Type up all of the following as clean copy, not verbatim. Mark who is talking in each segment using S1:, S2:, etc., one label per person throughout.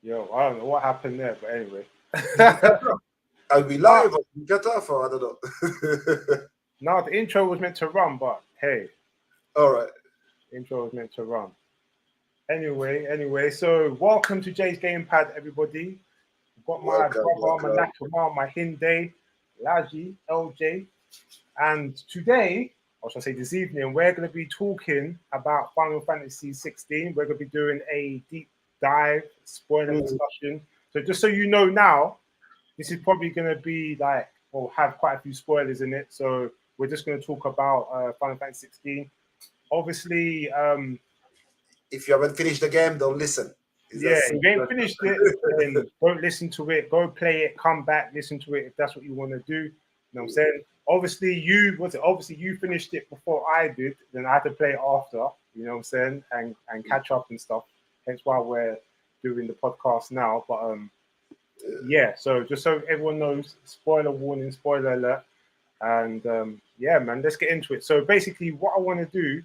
S1: Yo, I don't know what happened there, but anyway.
S2: Did we cut off? Are we live or did we cut off or I don't know?
S1: No, the intro was meant to run, but hey,
S2: All right.
S1: the intro was meant to run. Anyway, so welcome to Jay's Gamepad, everybody. I've got my
S2: Welcome,
S1: brother, my
S2: welcome.
S1: Nakama, my Hinde, Ladji, LJ, and today, or should I say this evening, we're going to be talking about Final Fantasy 16. We're going to be doing a deep dive, spoiler discussion. So just so you know now, this is probably going to be like, or have quite a few spoilers in it. So we're just going to talk about Final Fantasy 16. Obviously,
S2: If you haven't finished the game, don't listen. It's
S1: yeah,
S2: that
S1: if you
S2: simple.
S1: ain't finished it, then don't listen to it. Go play it, come back, listen to it if that's what you want to do. You know what I'm saying? Obviously, you finished it before I did, then I had to play it after, you know what I'm saying, and catch up and stuff. Hence why we're doing the podcast now. But yeah, so just so everyone knows, spoiler warning, spoiler alert. And yeah, man, let's get into it. So basically, what I want to do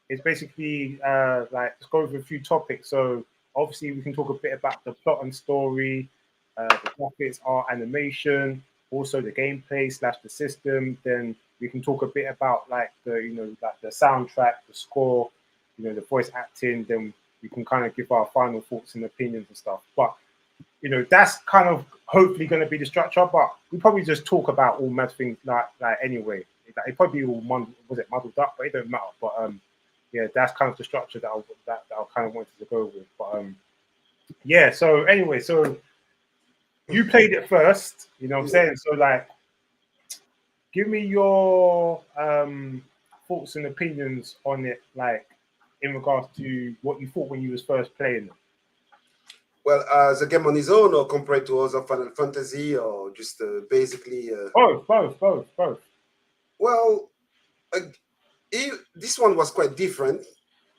S1: is basically like let's go over a few topics. So obviously, we can talk a bit about the plot and story, the graphics, art, animation, also the gameplay slash the system. Then we can talk a bit about like like the soundtrack, the score, the voice acting. Then we can kind of give our final thoughts and opinions and stuff. But that's kind of hopefully going to be the structure, but we probably just talk about all mad things like anyway. It probably all muddled up, but it don't matter. But yeah, that's kind of the structure that I kind of wanted to go with. But yeah, so anyway, so you played it first, you know what I'm saying? So like, give me your thoughts and opinions on it, like in regards to what you thought when you was first playing it.
S2: Well, as a game on its own, or compared to other Final Fantasy, or just basically.
S1: Both.
S2: Well, uh, this one was quite different.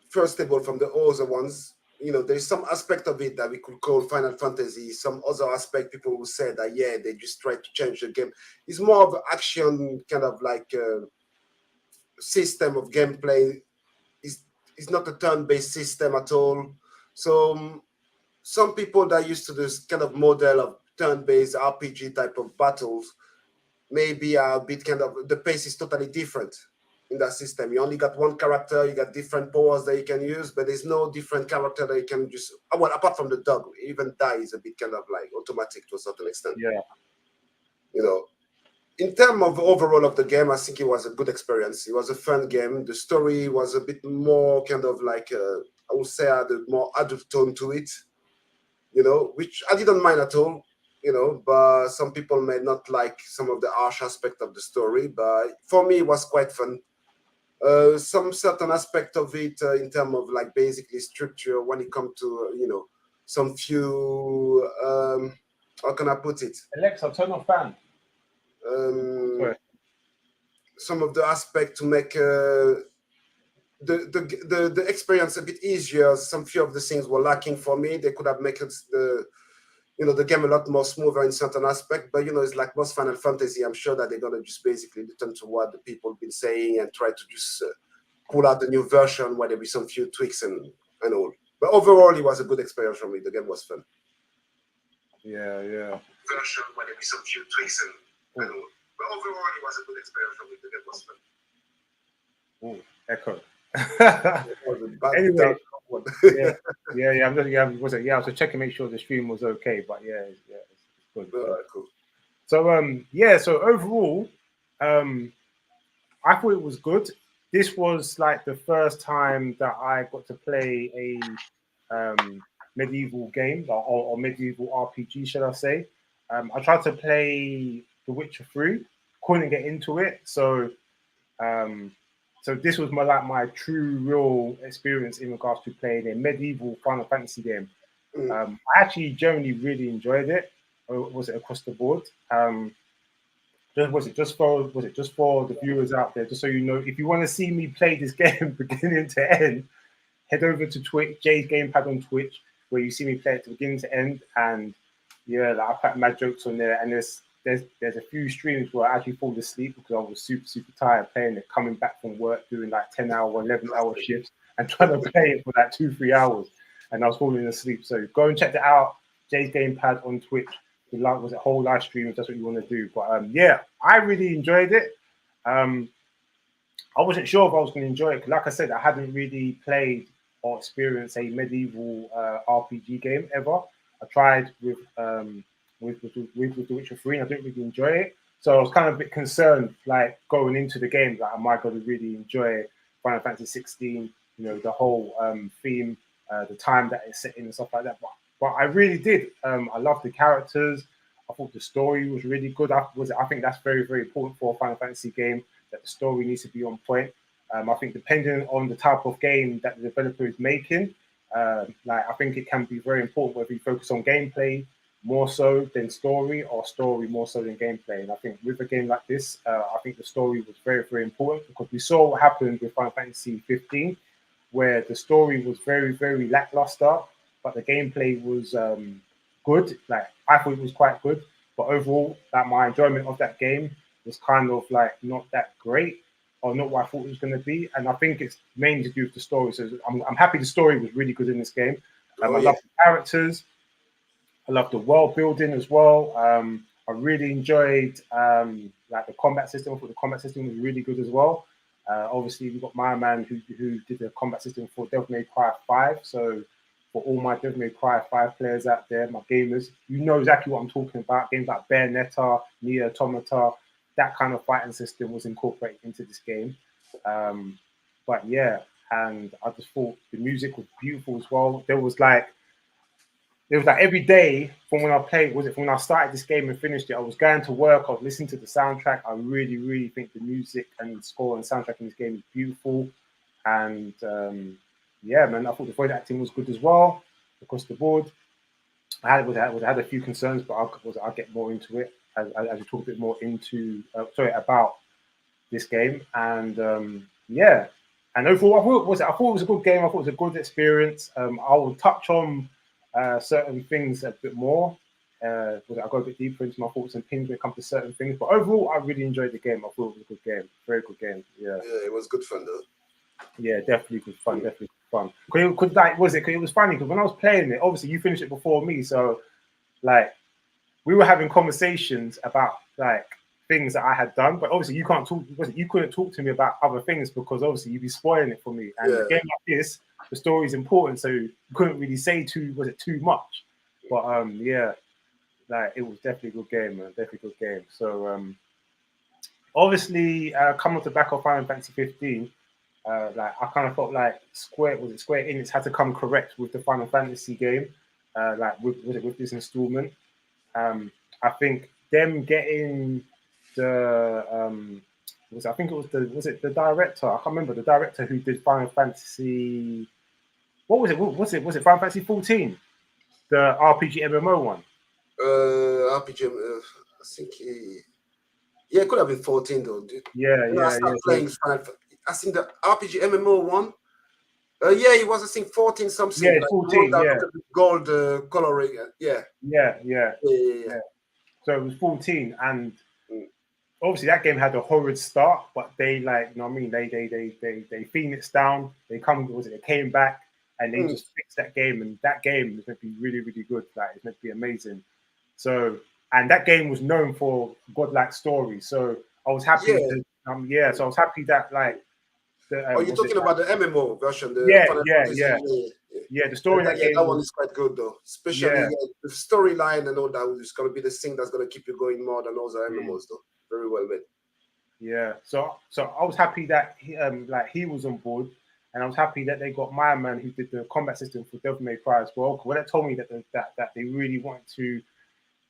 S2: First of all, from the other ones, there's some aspect of it that we could call Final Fantasy. Some other aspect, people will say that yeah, they just tried to change the game. It's more of an action kind of like system of gameplay. It's not a turn-based system at all. So some people that are used to this kind of model of turn-based RPG type of battles maybe are a bit kind of, the pace is totally different in that system. You only got one character, you got different powers that you can use, but there's no different character that you can just, well, apart from the dog, even that is a bit kind of like automatic to a certain extent.
S1: Yeah.
S2: In terms of overall of the game, I think it was a good experience. It was a fun game. The story was a bit more kind of like, I would say, had a more adult tone to it, which I didn't mind at all, but some people may not like some of the harsh aspect of the story, but for me, it was quite fun. Some certain aspect of it in terms of like basically structure when it comes to, some few, how can I put it?
S1: Alexa, turn off fan.
S2: Some of the aspect to make the experience a bit easier. Some few of the things were lacking for me. They could have made it the game a lot more smoother in certain aspect. But it's like most Final Fantasy. I'm sure that they're gonna just basically listen to what the people have been saying and try to just pull out the new version where there be some few tweaks and all. But overall, it was a good experience for me. The game was fun.
S1: Yeah.
S2: Version where there be some few tweaks and all. But overall, it was a good experience for me. The game was fun.
S1: Echo.
S2: Anyway,
S1: yeah. I was just checking, make sure the stream was okay. But yeah, it's good.
S2: Cool.
S1: So so overall, I thought it was good. This was like the first time that I got to play a medieval game or medieval RPG, should I say? I tried to play The Witcher 3, couldn't get into it, so this was my true real experience in regards to playing a medieval Final Fantasy game. I actually generally really enjoyed it. Was it across the board? Was it just for the viewers out there? Just so you know, if you want to see me play this game beginning to end, head over to Twitch, Jay's Gamepad on Twitch, where you see me play it to beginning to end. And yeah, like, I put mad jokes on there, and there's a few streams where I actually fall asleep because I was super tired playing it, coming back from work, doing like 10-hour, 11-hour shifts, and trying to play it for like 2-3 hours, and I was falling asleep. So go and check that out. Jay's Gamepad on Twitch. Was a whole live stream if that's what you want to do. But yeah, I really enjoyed it. I wasn't sure if I was going to enjoy it. Like I said, I hadn't really played or experienced a medieval RPG game ever. I tried with The Witcher 3 and I didn't really enjoy it. So I was kind of a bit concerned, like going into the game, like, am I going to really enjoy Final Fantasy 16? You know, the whole theme, the time that it's set in and stuff like that. But I really did. I loved the characters. I thought the story was really good. I think that's very, very important for a Final Fantasy game, that the story needs to be on point. I think depending on the type of game that the developer is making, like I think it can be very important whether you focus on gameplay more so than story, or story more so than gameplay. And I think with a game like this, I think the story was very, very important, because we saw what happened with Final Fantasy 15, where the story was very, very lackluster, but the gameplay was good. Like I thought it was quite good, but overall, like my enjoyment of that game was kind of like not that great, or not what I thought it was going to be. And I think it's mainly to do with the story. So I'm happy the story was really good in this game. I love the characters. I love the world building as well. I really enjoyed like the combat system. I thought the combat system was really good as well. Obviously, we've got my man who did the combat system for Devil May Cry 5. So for all my Devil May Cry 5 players out there, my gamers, you know exactly what I'm talking about. Games like Bayonetta, Nier Automata, that kind of fighting system was incorporated into this game. But yeah, and I just thought the music was beautiful as well. There was like every day from when I played, from when I started this game and finished it, I was going to work, I was listening to the soundtrack. I really, really think the music and the score and soundtrack in this game is beautiful. And yeah, man, I thought the voice acting was good as well across the board. I had a few concerns, but I'll get more into it as we talk a bit more about this game. And yeah, and overall, I thought it was a good game. I thought it was a good experience. I will touch on certain things a bit more. I'll go a bit deeper into my thoughts and opinions when it comes to certain things. But overall, I really enjoyed the game. I thought it was a good game, very good game. Yeah,
S2: it was good fun though.
S1: Yeah, definitely good fun. Definitely good fun. Cause it was funny because when I was playing it, obviously you finished it before me, so like we were having conversations about like things that I had done, but obviously you couldn't talk to me about other things because obviously you'd be spoiling it for me. And a game like this, the story is important, so you couldn't really say too much. But yeah, like it was definitely a good game, man. Definitely a good game. So obviously, coming off the back of Final Fantasy 15. Like I kind of felt like Square Enix had to come correct with the Final Fantasy game, like with this installment. I think them getting the I think it was the director? I can't remember the director who did Final Fantasy. What was it? Was it Final Fantasy 14? The RPG MMO one.
S2: RPG. I think it could have been 14 though. I started playing Final. I think the RPG MMO one. It was I think 14 something.
S1: Yeah, 14.
S2: Gold coloring. Yeah.
S1: So it was 14, and obviously that game had a horrid start, but they they phoenixed down. They came back and they just fixed that game, and that game is meant to be really, really good. Like it's meant to be amazing. So, and that game was known for godlike stories. So I was happy. So I was happy that like.
S2: You're talking about the MMO version? The
S1: The story in that game.
S2: That one is quite good though, especially the storyline and all that is going to be the thing that's going to keep you going more than all the MMOs though. Very well made.
S1: Yeah, so I was happy that he was on board, and I was happy that they got my man who did the combat system for Devil May Cry as well. When they told me that they really wanted to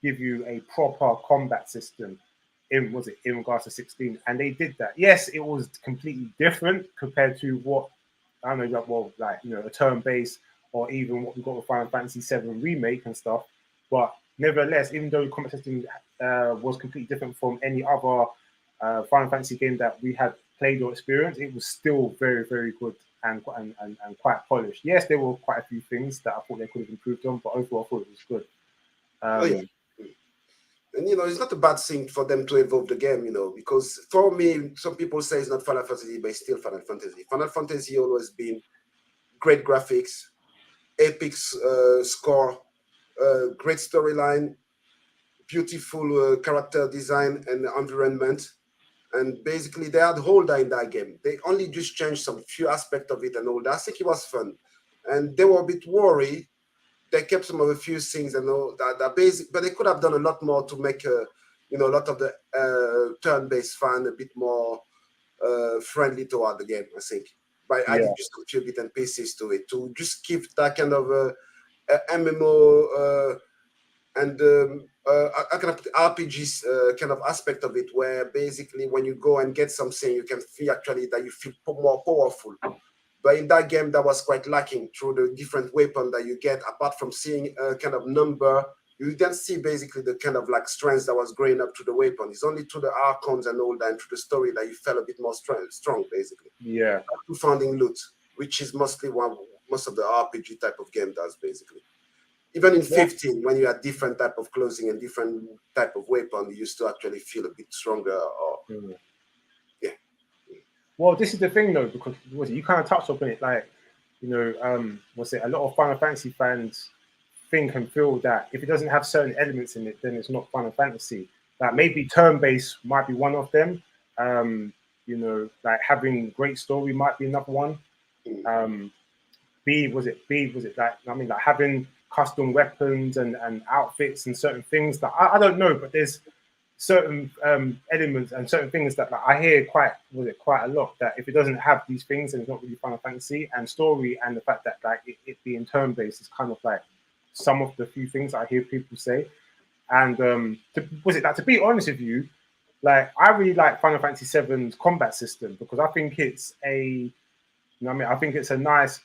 S1: give you a proper combat system in regards to 16, and they did that. Yes, it was completely different compared to what I don't know, a turn-based or even what we got with Final Fantasy 7 remake and stuff. But nevertheless, even though the combat system was completely different from any other Final Fantasy game that we had played or experienced, it was still very, very good and quite polished. Yes, there were quite a few things that I thought they could have improved on, but overall I thought it was good.
S2: And it's not a bad thing for them to evolve the game, because for me, some people say it's not Final Fantasy, but it's still Final Fantasy. Final Fantasy always been great graphics, epic score, great storyline, beautiful character design and environment. And basically, they had Holder in that game. They only just changed some few aspects of it and all that. I think it was fun. And they were a bit worried. They kept some of a few things and all that basic, but they could have done a lot more to make a lot of the turn-based fan a bit more friendly toward the game, I think. By adding just a few bits and pieces to it, to just keep that kind of MMO and a kind of RPGs kind of aspect of it, where basically when you go and get something, you can feel actually that you feel more powerful. But in that game, that was quite lacking through the different weapon that you get. Apart from seeing a kind of number, you didn't see basically the kind of like strength that was growing up to the weapon. It's only through the icons and all that, and through the story that you felt a bit more strong, basically.
S1: Yeah.
S2: To finding loot, which is mostly what most of the RPG type of game does, basically. Even in 15, when you had different type of clothing and different type of weapon, you used to actually feel a bit stronger. Or
S1: Well, this is the thing though, because you kind of touched upon it, like, a lot of Final Fantasy fans think and feel that if it doesn't have certain elements in it, then it's not Final Fantasy. Like maybe turn-based might be one of them. Like having great story might be another one. B was it like having custom weapons and outfits and certain things that I don't know, but there's certain elements and certain things that like, I hear quite a lot, that if it doesn't have these things, then it's not really Final Fantasy. And story and the fact that like it being turn-based is kind of like some of the few things I hear people say. And to be honest with you, like I really like Final Fantasy VII's combat system, because I think it's I think it's a nice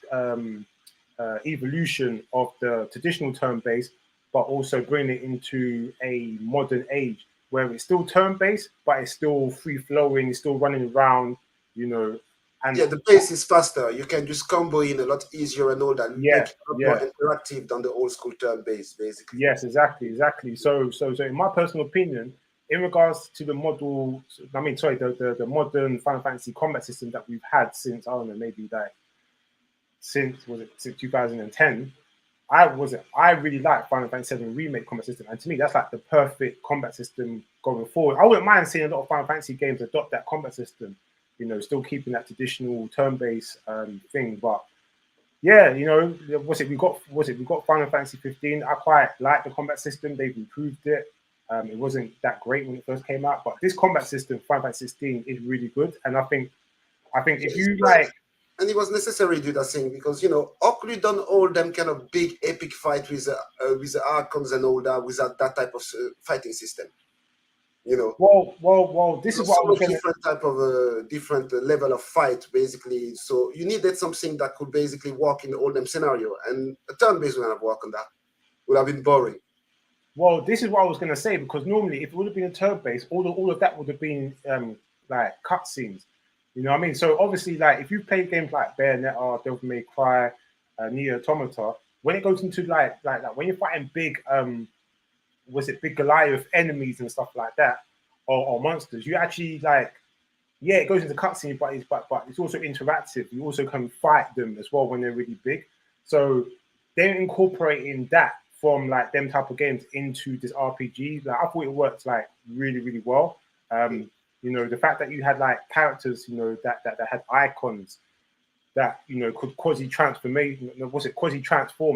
S1: evolution of the traditional turn-based, but also bring it into a modern age where it's still turn-based, but it's still free-flowing, it's still running around, And
S2: the pace is faster. You can just combo in a lot easier and all that. Make it a lot more interactive than the old school turn-based, basically.
S1: Yes, exactly. So in my personal opinion, in regards to the model, the modern Final Fantasy combat system that we've had since, I don't know, maybe like since 2010, I really like Final Fantasy VII Remake combat system, and to me that's like the perfect combat system going forward. I wouldn't mind seeing a lot of Final Fantasy games adopt that combat system, still keeping that traditional turn-based thing. But yeah, we got Final Fantasy 15. I quite like the combat system. They've improved it. It wasn't that great when it first came out, but this combat system, Final Fantasy 16, is really good. And I think if you like.
S2: And it was necessary to do that thing, because how could you done all them kind of big epic fight with the icons and all that without that type of fighting system?
S1: Well, this is what I was gonna...
S2: different type of different level of fight, basically. So you needed something that could basically work in all them scenario, and a turn-based would have worked on that. Would have been boring.
S1: Well, this is what I was gonna say, because normally if it would have been a turn-based, all of that would have been like cutscenes. You know what I mean? So obviously, like if you play games like Bayonetta, Devil May Cry, Nier Automata, when it goes into like when you're fighting big big Goliath enemies and stuff like that, or monsters, you actually it goes into cutscenes, but it's also interactive. You also can fight them as well when they're really big. So they're incorporating that from like them type of games into this RPG. Like I thought it worked like really, really well. The fact that you had like characters, that had icons that could quasi-transform,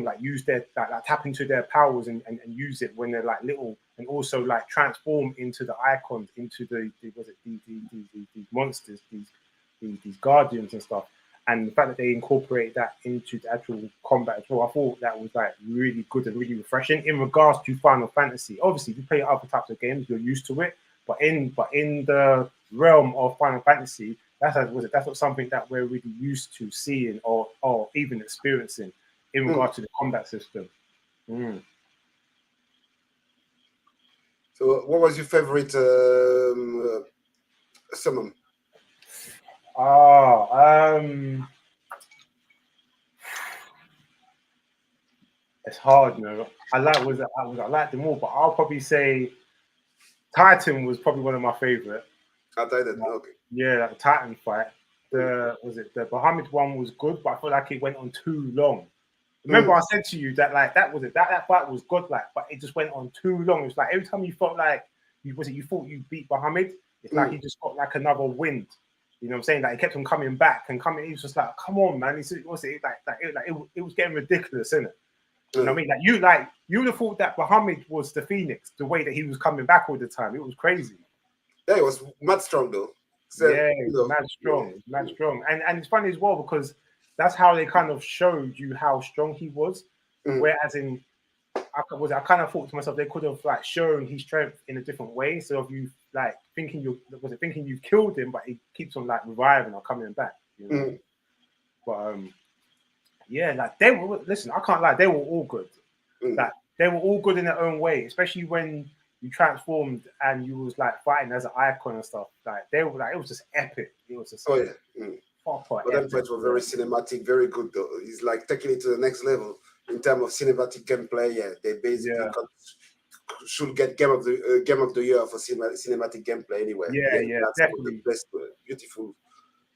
S1: like use their like tap into their powers and use it when they're like little, and also like transform into the icons, into these monsters, these guardians and stuff. And the fact that they incorporate that into the actual combat as well, I thought that was like really good and really refreshing in regards to Final Fantasy. Obviously, if you play other types of games, you're used to it. But in the realm of Final Fantasy, that's not something that we're really used to seeing or even experiencing in regard to the combat system.
S2: So, what was your favorite summon?
S1: It's hard, I like them all, but I'll probably say Titan was probably one of my favorite.
S2: Titan, okay.
S1: Yeah, the Titan fight. The Bahamut one was good, but I feel like it went on too long. Remember, I said to you that like that fight was godlike, but it just went on too long. It's like every time you felt like you thought you beat Muhammad, it's like he just got like another wind. You know what I'm saying? Like he kept on coming back and coming. He was just like, come on, man. It was getting ridiculous, isn't it? You know what I mean? You would have thought that Muhammad was the Phoenix, the way that he was coming back all the time. It was crazy.
S2: Yeah, it was mad strong though.
S1: So, yeah, mad strong. And it's funny as well because that's how they kind of showed you how strong he was. Whereas I kind of thought to myself they could have like shown his strength in a different way. So of you like thinking you've killed him, but he keeps on like reviving or coming back. You know? But yeah, like they were. Listen, I can't lie, they were all good. Like they were all good in their own way, especially when you transformed and you was like fighting as an icon and stuff. Like they were like it was just epic. It was just
S2: proper. But them fights were very cinematic, very good though. It's like taking it to the next level in terms of cinematic gameplay. Yeah, they basically should get game of the year for cinematic gameplay anyway.
S1: Yeah,
S2: that's
S1: definitely.
S2: The best, beautiful.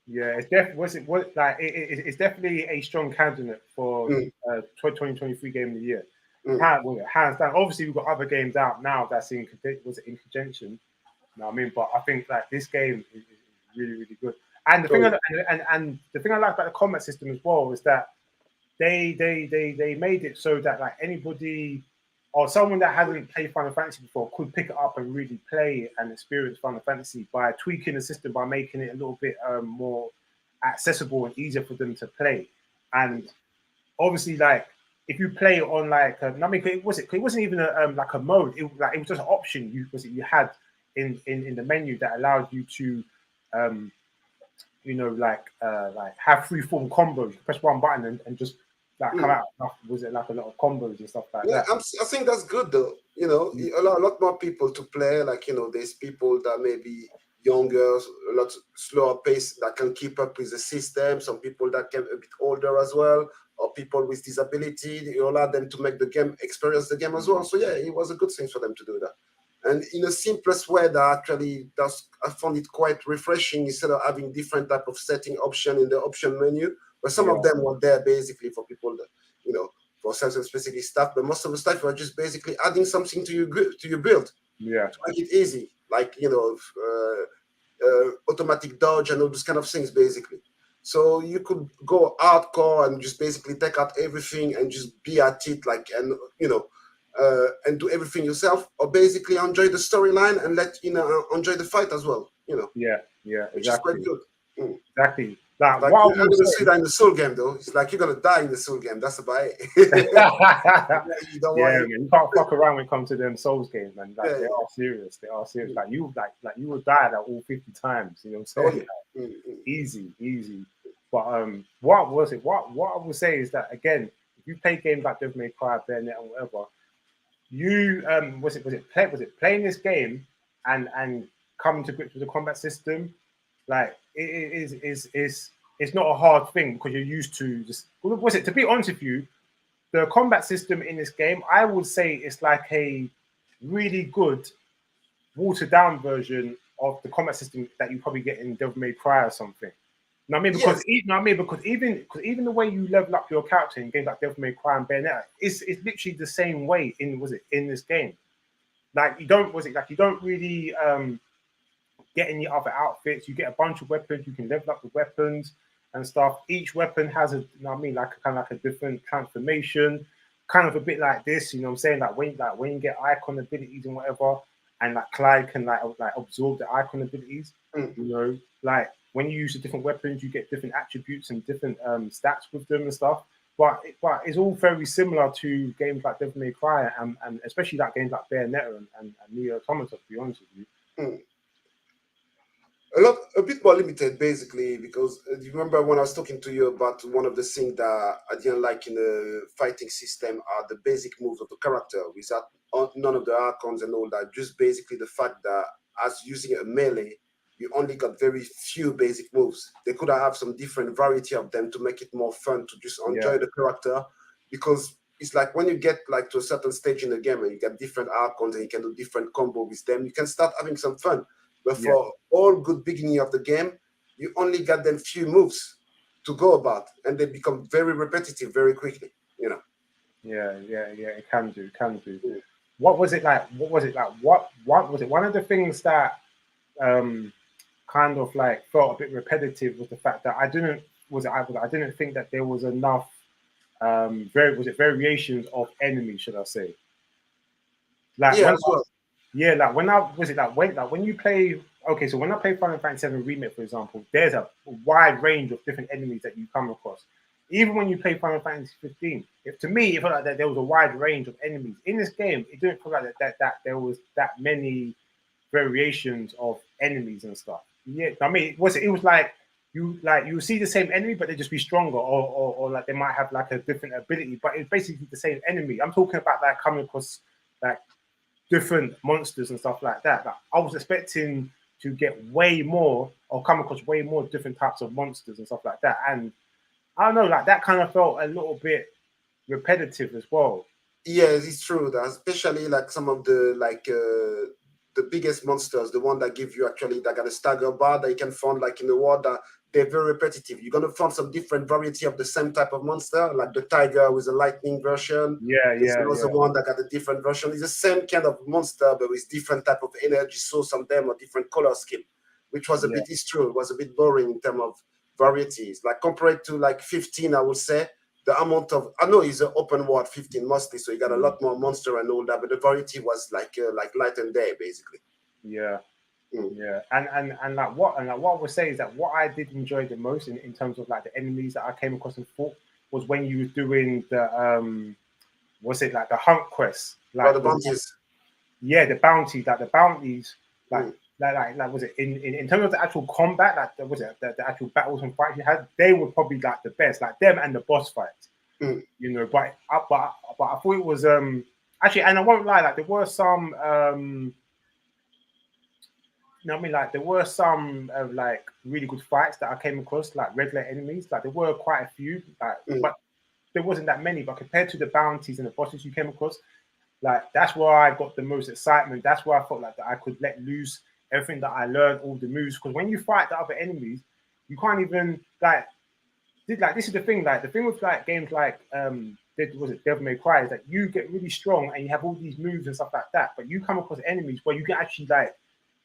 S1: Yeah, it's definitely it's definitely a strong candidate for 2023 Game of the Year. Hands down. Obviously, we've got other games out now that's in conjunction. You know what I mean? But I think like this game is really, really good. And the thing the thing I like about the combat system as well is that they made it so that like anybody or someone that hasn't played Final Fantasy before could pick it up and really play and experience Final Fantasy by tweaking the system, by making it a little bit more accessible and easier for them to play. And obviously, like if you play on like, I mean, it wasn't even like a mode. It was just an option you had in the menu that allowed you to, have free form combos. You press one button and just like come out. Was it like a lot of combos and stuff like that?
S2: I think that's good though. You know, allow a lot more people to play. Like there's people that may be younger, a lot slower pace that can keep up with the system. Some people that can a bit older as well, or people with disability. You allow them to make the game, experience the game as well. So yeah, it was a good thing for them to do that. And in a simplest way that actually I found it quite refreshing instead of having different type of setting option in the option menu. But some of them were there basically for people that, for self-specific stuff. But most of the stuff were just basically adding something to your build.
S1: Yeah.
S2: To make it easy, like automatic dodge and all those kind of things basically. So you could go hardcore and just basically take out everything and just be at it, and do everything yourself, or basically enjoy the storyline and enjoy the fight as well.
S1: Yeah,
S2: which is quite good.
S1: Exactly.
S2: Like you're gonna see that in the Soul game though. It's like you're gonna die in the Soul game. That's about it.
S1: You can't fuck around when it comes to them Souls games, man. Like they are serious. They are serious. Like you will die like all 50 times. You know what I'm saying? Easy. But what I will say is that again, if you play games like Devil May Cry, Bayonetta, and whatever, you was it playing this game and coming to grips with the combat system, like it's not a hard thing because you're used to just to be honest with you, the combat system in this game, I would say it's like a really good watered down version of the combat system that you probably get in Devil May Cry or something. You know what I mean? Because even the way you level up your character in games like Devil May Cry and Bayonetta, it's literally the same way in this game. Like you don't really get any other outfits. You get a bunch of weapons. You can level up the weapons and stuff. Each weapon has like a different transformation, kind of a bit like this. You know what I'm saying? Like when you get icon abilities and whatever, and like Clyde can like absorb the icon abilities. You know, like when you use the different weapons, you get different attributes and different stats with them and stuff. But it's all very similar to games like Devil May Cry and especially like games like Bayonetta and Nier Automata, to be honest with you.
S2: A bit more limited, basically, because you remember when I was talking to you about one of the things that I didn't like in the fighting system are the basic moves of the character, without none of the icons and all that. Just basically the fact that as using a melee, you only got very few basic moves. They could have some different variety of them to make it more fun to just enjoy the character, because it's like when you get like to a certain stage in the game and you get different icons and you can do different combo with them, you can start having some fun. But for all good beginning of the game, you only got them few moves to go about, and they become very repetitive very quickly.
S1: Yeah, it can do, What was it like? What was it like? What was it? One of the things that kind of like felt a bit repetitive was the fact that I didn't think that there was enough variations of enemies, should I say? Like
S2: Yeah,
S1: when
S2: as well.
S1: Yeah, like when I was it like when you play, okay, so when I play Final Fantasy VII Remake, for example, there's a wide range of different enemies that you come across. Even when you play Final Fantasy 15, to me it felt like that there was a wide range of enemies in this game. It didn't feel like that there was that many variations of enemies and stuff. Yeah, I mean, it was like you see the same enemy, but they just be stronger, or like they might have like a different ability, but it's basically the same enemy. I'm talking about like coming across like different monsters and stuff like that. Like, I was expecting to get way more or come across way more different types of monsters and stuff like that. And I don't know, like that kind of felt a little bit repetitive as well.
S2: Yes, it's true that especially like some of the the biggest monsters, the one that give you actually that got a stagger bar that you can find like in the world that they're very repetitive. You're gonna find some different variety of the same type of monster, like the tiger with a lightning version.
S1: Yeah,
S2: There's
S1: yeah,
S2: another
S1: yeah,
S2: one that got a different version. It's the same kind of monster, but with different type of energy source on them or different color scheme, which was a
S1: yeah,
S2: bit, it's true, it was a bit boring in terms of varieties. Like compared to like 15, I would say the amount of, I know it's an open world 15 mostly, so you got a lot more monster and all that, but the variety was like light and day basically.
S1: yeah.
S2: Mm.
S1: Yeah, and like what I would say is that what I did enjoy the most in terms of like the enemies that I came across and fought was when you was doing the was it like the hunt quest,
S2: Well, the
S1: like
S2: bounties.
S1: the bounties, like the bounties, like
S2: Mm.
S1: was it in terms of the actual combat, like was it the actual battles and fights you had, they were probably like the best, like them and the boss fights,
S2: Mm.
S1: but I thought it was actually, and I won't lie, like there were some I mean, like there were some like really good fights that I came across, like regular enemies. Like there were quite a few, like,
S2: Mm.
S1: but there wasn't that many. But compared to the bounties and the bosses you came across, like that's where I got the most excitement. That's where I felt like that I could let loose everything that I learned, all the moves. Because when you fight the other enemies, you can't even like this is the thing. Like the thing with like games like was it Devil May Cry is that you get really strong and you have all these moves and stuff like that. But you come across enemies where you can actually like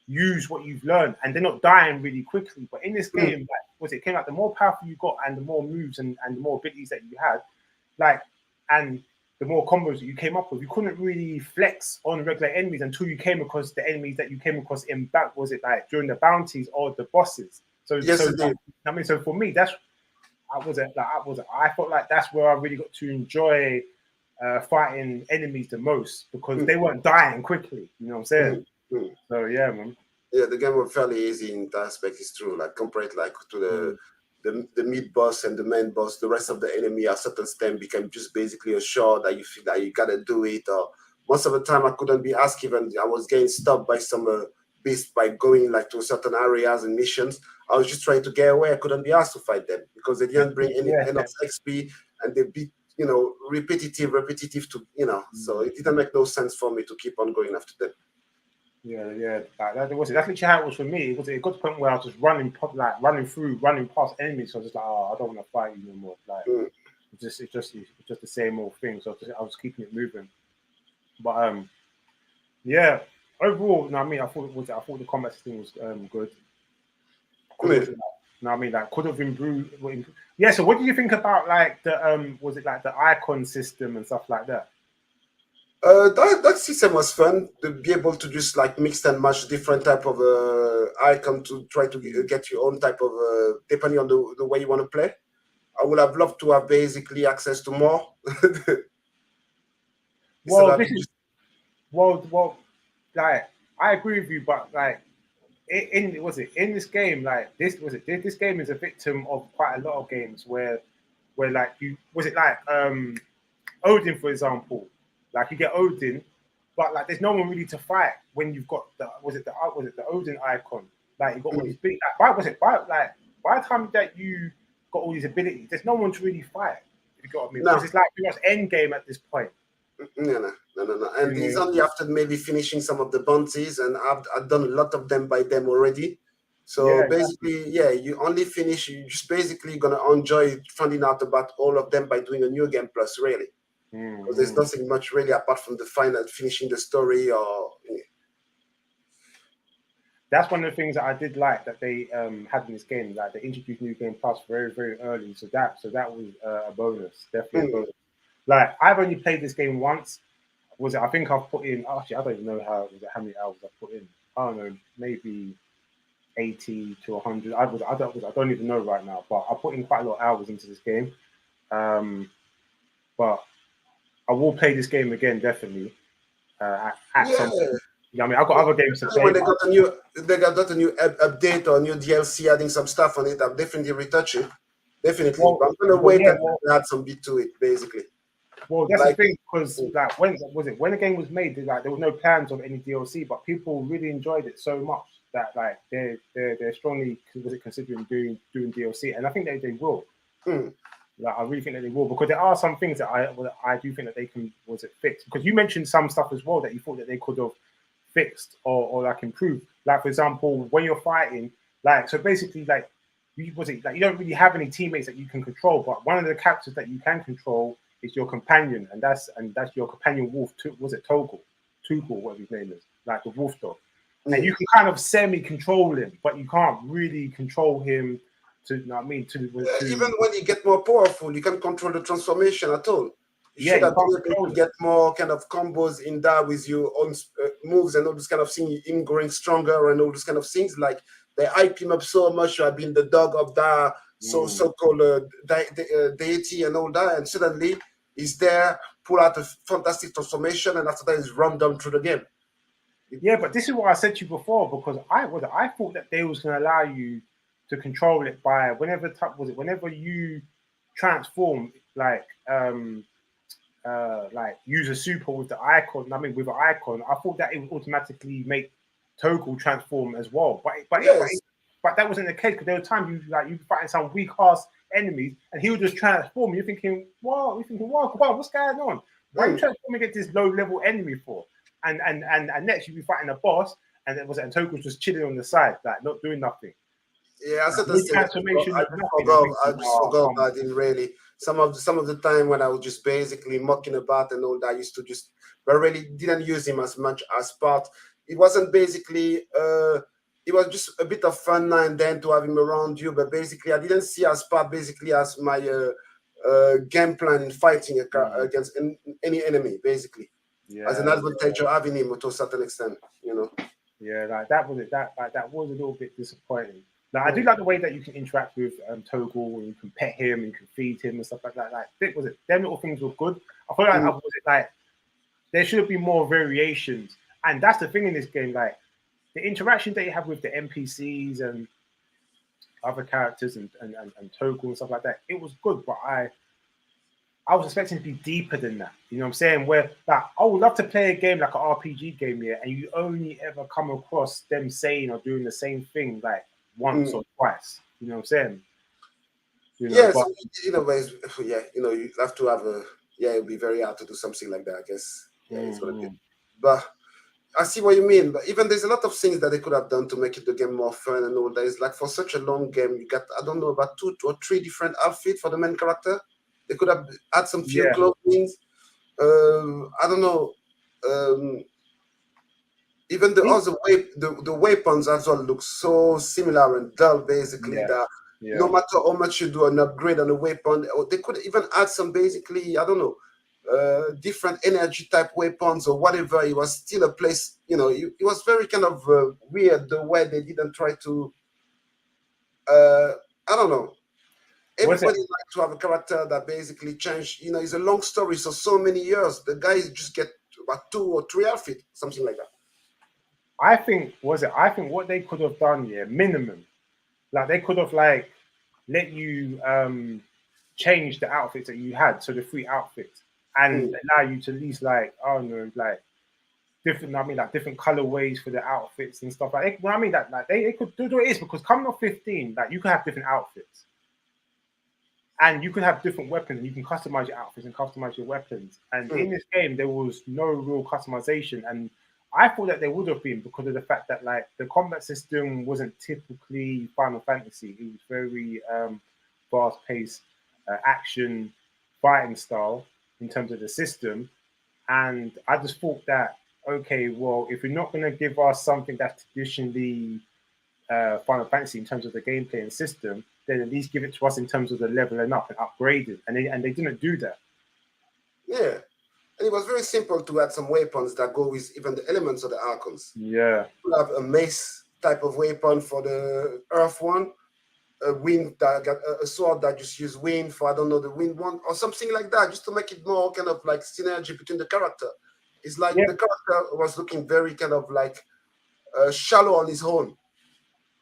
S1: use what you've learned and they're not dying really quickly. But in this
S2: Mm.
S1: game, it came like the more powerful you got and the more moves and the more abilities that you had, like and the more combos that you came up with, you couldn't really flex on regular enemies until you came across the enemies that you came across in back, was it like during the bounties or the bosses?
S2: Yes, indeed.
S1: I mean, so for me, that's I felt like that's where I really got to enjoy fighting enemies the most because
S2: Mm.
S1: they weren't dying quickly. You know what I'm saying?
S2: Mm. Mm.
S1: So yeah, man.
S2: Yeah, the game was fairly easy in that aspect. It's true. Like compared like to
S1: Mm.
S2: the mid boss and the main boss, the rest of the enemy at certain stem became just basically a shot that you feel that you gotta do it. Or most of the time I couldn't be asked even I was getting stopped by some beast by going like to certain areas and missions. I was just trying to get away. I couldn't be asked to fight them because they didn't bring any
S1: Yeah.
S2: enough XP and they be repetitive to So
S1: Mm.
S2: it didn't make no sense for me to keep on going after them.
S1: Yeah. That's literally how it was for me. It got to the point where I was just running past enemies. So I was just like, oh, I don't want to fight you no more. Like
S2: Mm.
S1: it's just the same old thing. So I was keeping it moving. But yeah. Overall, no, I mean, I thought the combat system was good. Could have, no, I mean, like could have improved. Yeah. So, what do you think about like the was it like the icon system and stuff like that?
S2: That system was fun to be able to just like mix and match different type of icon to try to get your own type of depending on the way you want to play. I would have loved to have basically access to more instead
S1: Well,
S2: of
S1: this is
S2: just
S1: well, like I agree with you, but like in this game, like this game is a victim of quite a lot of games where like you was it like Odin, for example, like you get Odin, but like there's no one really to fight when you've got the Odin icon. Like you got all these big by the time that you got all these abilities, there's no one to really fight. If you got what I mean,
S2: no,
S1: because it's like pretty much end game at this point.
S2: no.
S1: You
S2: And he's
S1: know,
S2: only after maybe finishing some of the bounties, and I've done a lot of them by them already. So
S1: yeah, exactly.
S2: basically, yeah, you only finish. You just basically gonna enjoy finding out about all of them by doing a new game plus, really. because there's nothing much really apart from the final finishing the story or.
S1: That's one of the things that I did like that they had in this game. Like they introduced New Game Plus very, very early, so that was a bonus, definitely a bonus. Like I've only played this game once. Was it? I think I've put in. Actually, I don't even know how many hours I've put in. I don't know, maybe 80 to 100. I don't even know right now, but I put in quite a lot of hours into this game. But I will play this game again, definitely. At some point. You know what I mean? I've got other games to play.
S2: When they got a new update or new DLC adding some stuff on it, I'll definitely retouch it. Definitely.
S1: Well,
S2: but I'm gonna wait and add some bit to it, basically.
S1: Well, that's the thing, because like when the game was made, like there was no plans of any DLC, but people really enjoyed it so much that like they're strongly considering doing DLC, and I think they will. Like I really think that they will, because there are some things that I do think that they can fix. Because you mentioned some stuff as well that you thought that they could have fixed or like improved. Like for example, when you're fighting, like so basically like you don't really have any teammates that you can control, but one of the characters that you can control is your companion, and that's your companion wolf. Was it Toggle, whatever his name is, like the wolf dog, and you can kind of semi-control him, but you can't really control him. To, you know what I mean?
S2: Even when you get more powerful, you can't control the transformation at all. You should have been able to get more kind of combos in there with your own moves and all this kind of thing, him growing stronger and all this kind of things. Like they hype him up so much, you have been the dog of the so-called deity and all that, and suddenly he's there, pull out a fantastic transformation, and after that he's run down through the game.
S1: Yeah, but this is what I said to you before, because I thought that they was going to allow you to control it by whenever you transform, like use a super with the icon. I mean, with an icon, I thought that it would automatically make Toggle transform as well. But that wasn't the case, because there were times you fighting some weak ass enemies and he would just transform. You're thinking, wow, what's going on? Why are you transforming against this low level enemy for? And next you'd be fighting a boss, and Toggle's just chilling on the side, like not doing nothing.
S2: Yeah, I said the same. I just forgot. I didn't really. Some of the time when I was just basically mucking about and all that, I used to just, but I really didn't use him as much as part. It wasn't basically. It was just a bit of fun now and then to have him around you, but basically I didn't see as part basically as my game plan in fighting against any enemy, basically. As an advantage of having him to a certain extent, you know.
S1: Yeah, like that was a little bit disappointing. Now, I do like the way that you can interact with Toggle, and you can pet him, and you can feed him and stuff like that. Like, them little things were good. I feel like there should have been more variations, and that's the thing in this game. Like the interaction that you have with the NPCs and other characters and Toggle and stuff like that, it was good. But I was expecting it to be deeper than that. You know what I'm saying? Where like I would love to play a game like an RPG game here, and you only ever come across them saying or doing the same thing like once or twice. You know what I'm saying? You know,
S2: yes, but, in a way, yeah. You know, you have to have a it'd be very hard to do something like that, I guess. Yeah, it's gonna be. But I see what you mean. But even there's a lot of things that they could have done to make the game more fun and all that. It's like for such a long game, you got I don't know about 2 or 3 different outfits for the main character. They could have had some few clothing. I don't know. Even the other the weapons as well look so similar and dull, basically. That no matter how much you do an upgrade on a weapon, or they could even add some basically, I don't know, different energy type weapons or whatever. It was still a place, you know. It was very kind of weird the way they didn't try to. I don't know. Everybody likes to have a character that basically changed. You know, it's a long story, so many years. The guys just get about 2 or 3 outfits, something like that.
S1: I think what they could have done, minimum, like they could have like let you change the outfits that you had, so the 3 outfits, and allow you to at least like, I don't know, like different. I mean, like different colorways for the outfits and stuff like. I mean, that like they could do it is because coming off 15, like you can have different outfits. And you can have different weapons, and you can customize your outfits and customize your weapons. And in this game, there was no real customization. And I thought that there would have been, because of the fact that like the combat system wasn't typically Final Fantasy. It was very fast-paced action fighting style. in terms of the system. And I just thought that, okay, well, if you're not going to give us something that's traditionally Final Fantasy in terms of the gameplay and system, then at least give it to us in terms of the leveling up and upgrading. And they didn't do that.
S2: Yeah. And it was very simple to add some weapons that go with even the elements of the Archons.
S1: Yeah.
S2: You have a mace type of weapon for the Earth one, a wind that got a sword that just use wind for, I don't know, the wind one or something like that, just to make it more kind of like synergy between the character. It's like the character was looking very kind of like shallow on his own.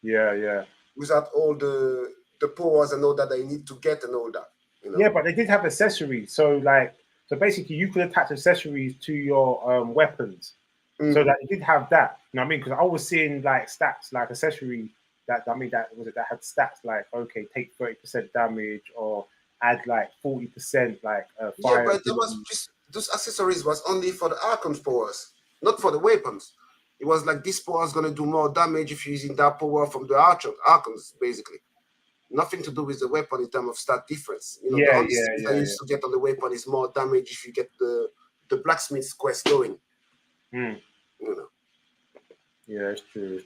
S1: Yeah.
S2: Without all the powers and all that they need to get and all that. You know?
S1: Yeah, but they did have accessories. So basically you could attach accessories to your weapons. So that it did have that. You know what I mean? Because I was seeing like stats, like accessory that had stats like, okay, take 30% damage or add like 40% like fire.
S2: Yeah, but there was just those accessories was only for the Archon's powers, not for the weapons. It was like this power is gonna do more damage if you're using that power from the Archons, basically. Nothing to do with the weapon in terms of stat difference. You know, the only thing I used to get on the weapon is more damage if you get the blacksmith's quest going. You know.
S1: Yeah, it's true.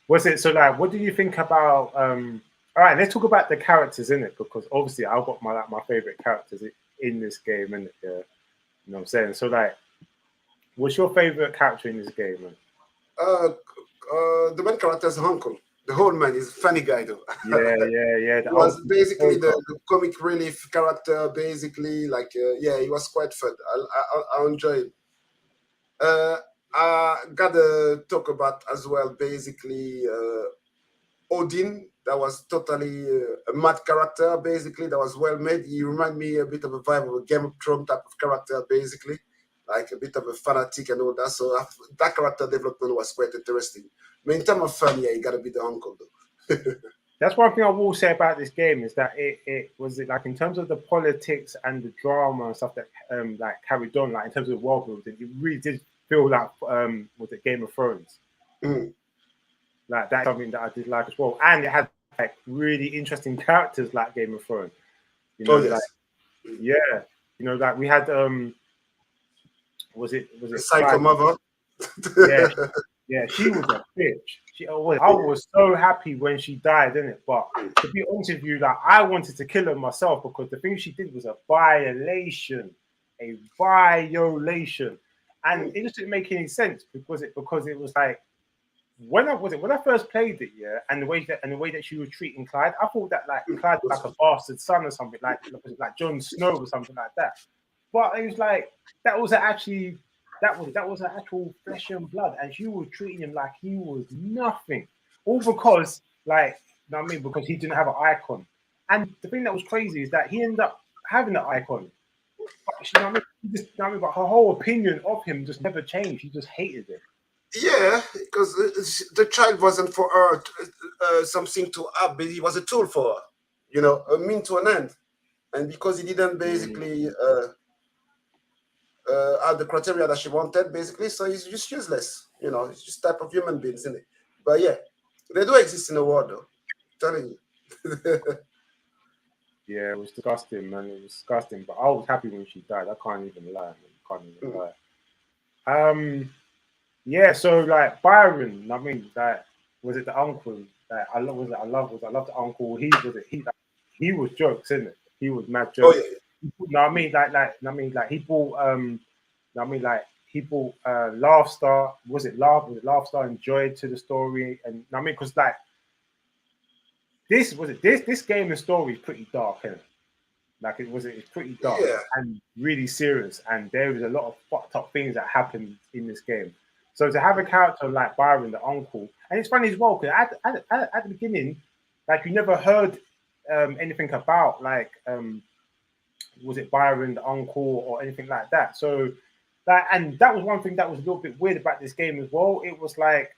S1: Was it so? Like, what do you think about? All right, let's talk about the characters in it, because obviously I've got my favorite characters in this game, and you know what I'm saying. So like, what's your favorite character in this game, man?
S2: The main character's uncle. The whole man is a funny guy though.
S1: Yeah.
S2: He was basically the comic relief character, basically. Like, yeah, he was quite fun. I enjoyed it. I gotta talk about as well, basically, Odin. That was totally a mad character, basically. That was well made. He reminded me a bit of a vibe of a Game of Thrones type of character, basically. Like a bit of a fanatic and all that. So that character development was quite interesting. I mean, in terms of fun, yeah, you gotta be the uncle though.
S1: That's one thing I will say about this game is that it was like in terms of the politics and the drama and stuff that like carried on, like in terms of world building, it really did feel like was it Game of Thrones? Like that's something that I did like as well, and it had like really interesting characters like Game of Thrones. You know, like yeah, you know, like we had was it
S2: Psycho Mother?
S1: Yeah, she was a bitch. I was so happy when she died, didn't it? But to be honest with you, like I wanted to kill her myself because the thing she did was a violation, and it just didn't make any sense because it was like when I first played it, yeah, and the way that she was treating Clyde, I thought that like Clyde was like a bastard son or something, like Jon Snow or something like that. But it was like that was an actual flesh and blood, and she was treating him like he was nothing, all because like, you know what I mean, because he didn't have an icon. And the thing that was crazy is that he ended up having an icon. But, you know what I mean? You know what I mean? But her whole opinion of him just never changed. She just hated him.
S2: Yeah, because the child wasn't for her something to have, but he was a tool for her, you know, a mean to an end. And because he didn't basically have the criteria that she wanted, basically, so he's just useless. You know, it's just type of human beings, isn't it? But yeah, they do exist in the world, though. I'm telling you.
S1: Yeah, it was disgusting, man. It was disgusting. But I was happy when she died. I can't even lie, lie. Yeah, so like Byron, I mean, like, was it the uncle? Like, I love the uncle. He was jokes, isn't it? He was mad jokes.
S2: Oh yeah.
S1: No, I mean, he brought, he brought Laughstar. Was it Laughstar and joy to the story? And I mean, because like this game and story is pretty dark, isn't it? Like it's pretty dark and really serious, and there is a lot of fucked up things that happen in this game. So to have a character like Byron, the uncle, and it's funny as well because at the beginning, like you never heard anything about like was it Byron, the uncle, or anything like that. So that, and that was one thing that was a little bit weird about this game as well. It was like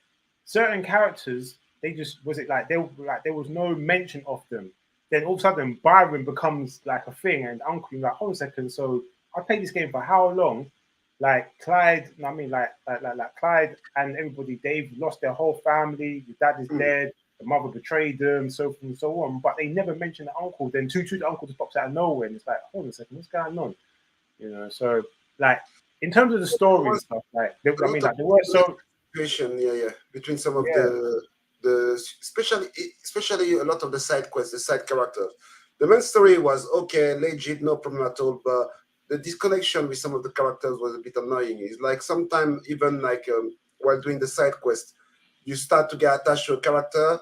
S1: certain characters, they just there was no mention of them. Then all of a sudden Byron becomes like a thing, and uncle, you're like, hold a second. So I played this game for how long? Like Clyde, I mean, like Clyde and everybody, they've lost their whole family. Your dad is dead. the mother betrayed them, so forth and so on. But they never mentioned the uncle. Then the uncle just pops out of nowhere, and it's like, hold on a second, what's going on? You know, so like in terms of the story and stuff, like I mean, like there were so
S2: between some of
S1: yeah.
S2: the especially a lot of the side quests, the side characters. The main story was okay, legit, no problem at all, but the disconnection with some of the characters was a bit annoying. It's like sometimes even like while doing the side quest, you start to get attached to a character,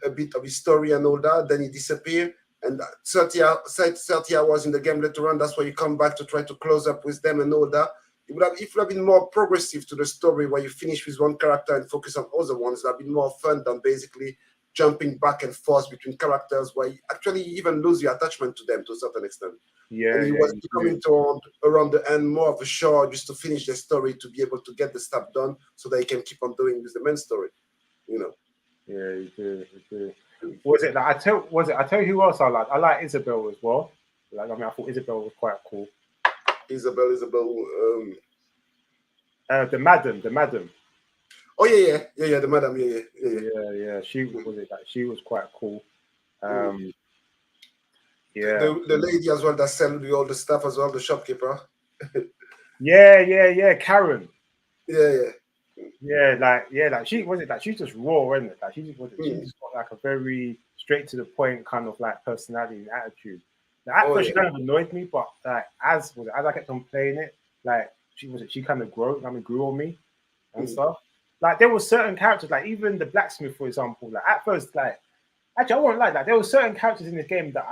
S2: a bit of his story and all that, then he disappears. And 30 hours in the game later on, that's why you come back to try to close up with them and all that. It would have been more progressive to the story where you finish with one character and focus on other ones. That would have been more fun than basically jumping back and forth between characters where you actually even lose your attachment to them to a certain extent.
S1: Yeah,
S2: and it was coming to around the end more of a show just to finish the story, to be able to get the stuff done so that you can keep on doing with the main story, you know.
S1: Yeah, you do. Was it like I tell you who else I like? I like Isabel as well. Like I mean, I thought Isabel was quite cool.
S2: Isabel.
S1: The madam.
S2: Oh yeah, the madam,
S1: Yeah. She was it. Like she was quite cool. Yeah.
S2: The lady as well that sells you all the stuff as well, the shopkeeper.
S1: Yeah. Karen.
S2: Yeah.
S1: Like she was it. Like she's just raw, isn't it? Like she just got like a very straight to the point kind of like personality and attitude. Like, at first she kind of annoyed me, but like as I kept on playing it, like she kind of grew on me and stuff. Like there were certain characters, like even the blacksmith, for example. Like at first, like actually I won't like that. There were certain characters in this game that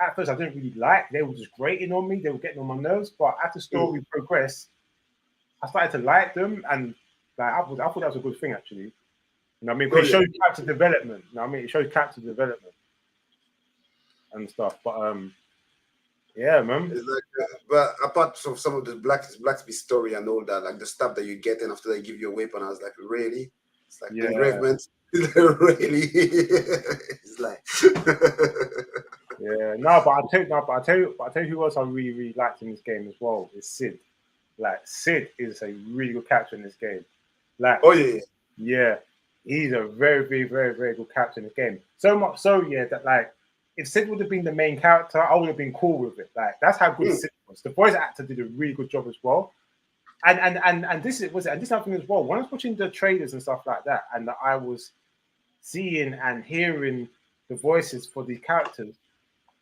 S1: at first I didn't really like. They were just grating on me. They were getting on my nerves. But as the story progressed, I started to like them, and like I thought that was a good thing actually. You know what I mean? Because it shows character development. You know what I mean? It shows character development and stuff. But yeah, man.
S2: It's like, but apart from some of the blacksmith story and all that, like the stuff that you get, and after they give you a weapon, I was like, really? It's like the engravement. Really? It's like
S1: yeah. No, but I tell you who else I really liked in this game as well is Sid. Like Sid is a really good character in this game. Like yeah, he's a very good character in the game. So much so, that like if Sid would have been the main character, I would have been cool with it. Like that's how good Sid was. The voice actor did a really good job as well. And this happened as well. When I was watching the trailers and stuff like that, and I was seeing and hearing the voices for these characters,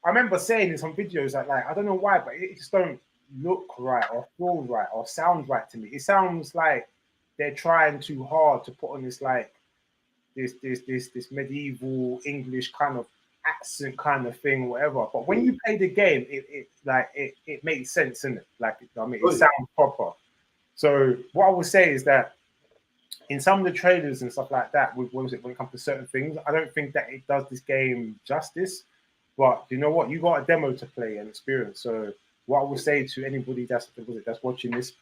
S1: I remember saying in some videos that like I don't know why, but it just don't look right or feel right or sound right to me. It sounds like they're trying too hard to put on this like this medieval English kind of accent kind of thing, whatever. But when you play the game, it makes sense, in it. Like I mean, it sounds proper. So what I would say is that in some of the trailers and stuff like that, when it comes to certain things, I don't think that it does this game justice. But you know what? You got a demo to play and experience. So what I would say to anybody that's watching this,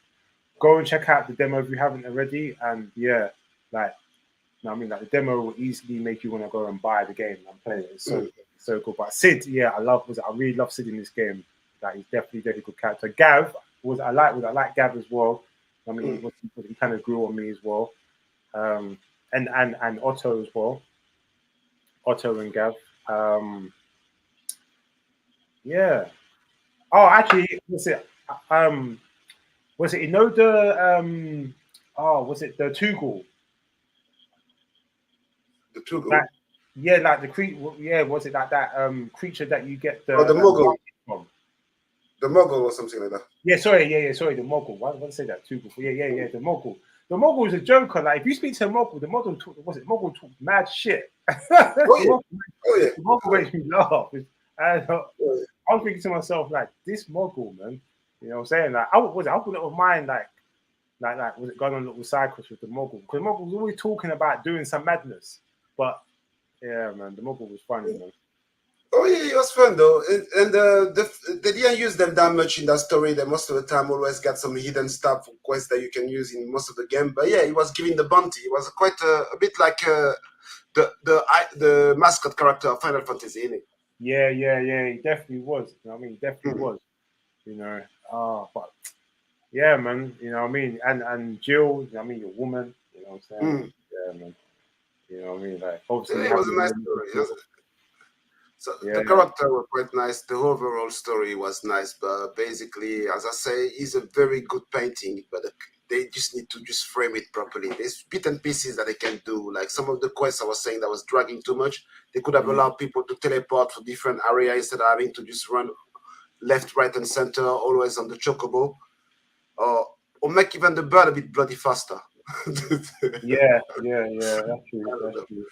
S1: go and check out the demo if you haven't already. And yeah, like I mean, like the demo will easily make you want to go and buy the game and play it. It's so cool. But Sid, yeah, I really love Sid in this game. Like he's definitely a good character. Gav I like Gav as well. I mean, he kind of grew on me as well. And Otto as well. Otto and Gav. Yeah. Oh, actually, was it? You know the was it the Tugul?
S2: The Tugul.
S1: Like, yeah, like the creature. Yeah, was it like that creature that you get the
S2: Mogul
S1: from?
S2: The Mogul or something like that.
S1: Yeah, sorry, the Mogul. Why did I say that? Tugul. Yeah, the Mogul. The Mogul is a joker. Like if you speak to a Mogul, the Mogul talks mad shit. The Mogul makes me laugh. I was thinking to myself, like, this Mogul, man, you know what I'm saying? Like, I wouldn't mind, like, was it going on little cycles with the Mogul? Because Mogul was always talking about doing some madness. But, yeah, man, the Mogul was funny, man.
S2: Oh, yeah, it was fun, though. And they didn't use them that much in that story. They most of the time always got some hidden stuff, quests that you can use in most of the game. But, yeah, it was giving the bounty. It was quite a bit like the mascot character of Final Fantasy, innit?
S1: Yeah, he definitely was. You know what I mean? He definitely was. You know, but yeah, man. You know what I mean? And Jill, you know what I mean, your woman. You know what I'm saying? Yeah, man. You know what I mean? Like obviously
S2: Yeah, it was a nice
S1: having
S2: story. So
S1: yeah,
S2: the character were quite nice. The overall story was nice, but basically, as I say, it's a very good painting. But they just need to just frame it properly. There's bit and pieces that they can do. Like some of the quests I was saying that was dragging too much. They could have allowed people to teleport to different areas instead of having to just run left, right, and center, always on the chocobo, or make even the bird a bit bloody faster.
S1: yeah, yeah, yeah. That's true.
S2: I don't
S1: That's
S2: know,
S1: true.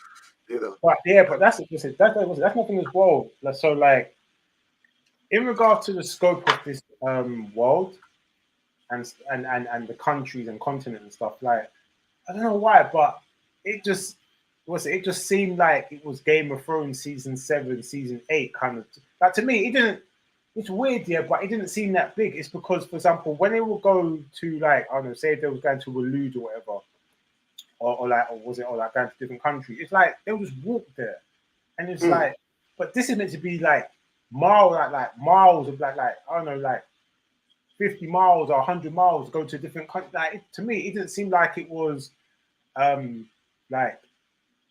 S2: you know.
S1: But yeah, but that's nothing as well. So like in regard to the scope of this world and the countries and continent and stuff, like I don't know why, but it just it just seemed like it was Game of Thrones season 7, season 8 kind of like to me it didn't it's weird, yeah, but it didn't seem that big. It's because, for example, when they will go to like I don't know, say if they was going to Waloed or whatever, or like going to different countries, it's like they'll just walk there. And it's
S2: Mm.
S1: like, but this is meant to be like miles of like I don't know, like 50 miles or 100 miles to go to a different country. Like to me, it didn't seem like it was um like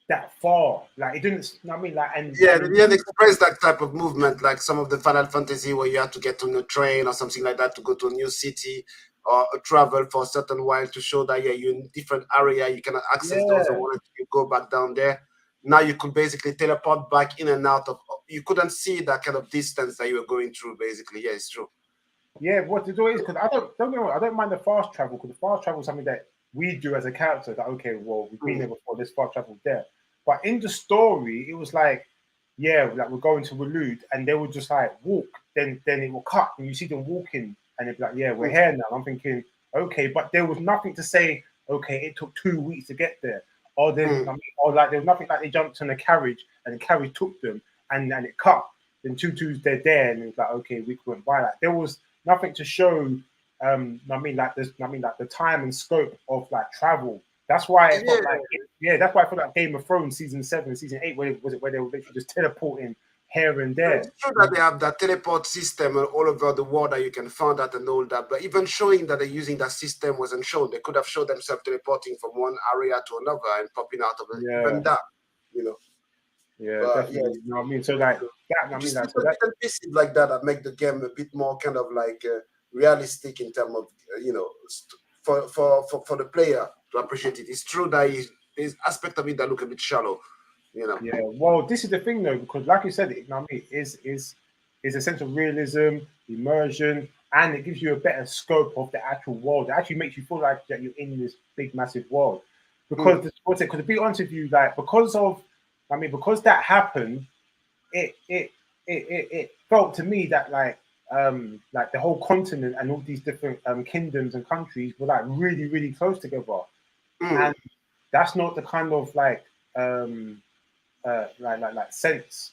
S1: that far. Like it didn't. You know what I mean, like
S2: Yeah,
S1: and
S2: they didn't express that type of movement like some of the Final Fantasy where you have to get on a train or something like that to go to a new city or travel for a certain while to show that yeah you're in different area, you cannot access those
S1: yeah,
S2: or wanted you go back down there. Now you could basically teleport back in and out of. You couldn't see that kind of distance that you were going through. Basically, yeah, it's true.
S1: yeah. What to do is because don't get me wrong, I don't mind the fast travel because the fast travel is something that we do as a character. That okay, well we've been
S2: Mm,
S1: there before. This fast travel there, but in the story, it was like yeah, like we're going to Waloed, and they would just like walk. Then it will cut, and you see them walking, and they'd be like, "Yeah, we're
S2: mm,
S1: here now." I'm thinking, okay, but there was nothing to say. Okay, it took 2 weeks to get there, or
S2: mm.
S1: or like there was nothing like they jumped on a carriage and the carriage took them, and it cut. Then two they're there, and it's like okay, we went by that. There was nothing to show. I mean, like this. I mean, like the time and scope of like travel. That's why it
S2: Yeah,
S1: felt like yeah, that's why I felt like Game of Thrones season 7, season 8, where they were literally just teleporting here and
S2: no,
S1: there.
S2: it's true that they have that teleport system all over the world that you can find that and all that. But even showing that they're using that system wasn't shown. They could have showed themselves teleporting from one area to another and popping out of it.
S1: Yeah,
S2: Even that, you know.
S1: yeah,
S2: But yeah,
S1: definitely. You know what I mean? So like that, I mean,
S2: just
S1: like so
S2: little
S1: that
S2: bit and pieces like that that make the game a bit more kind of like realistic in terms of for the player to appreciate it. It's true that there's aspect of it that look a bit shallow, you know.
S1: yeah. Well, this is the thing though, because like you said, it, you know what I mean, is a sense of realism, immersion, and it gives you a better scope of the actual world. It actually makes you feel like that you're in this big, massive world.
S2: Mm,
S1: Because what's it? Because to be honest with you, like because of, I mean, because that happened, it it it felt to me that like the whole continent and all these different kingdoms and countries were like really close together,
S2: mm.
S1: and that's not the kind of um like sense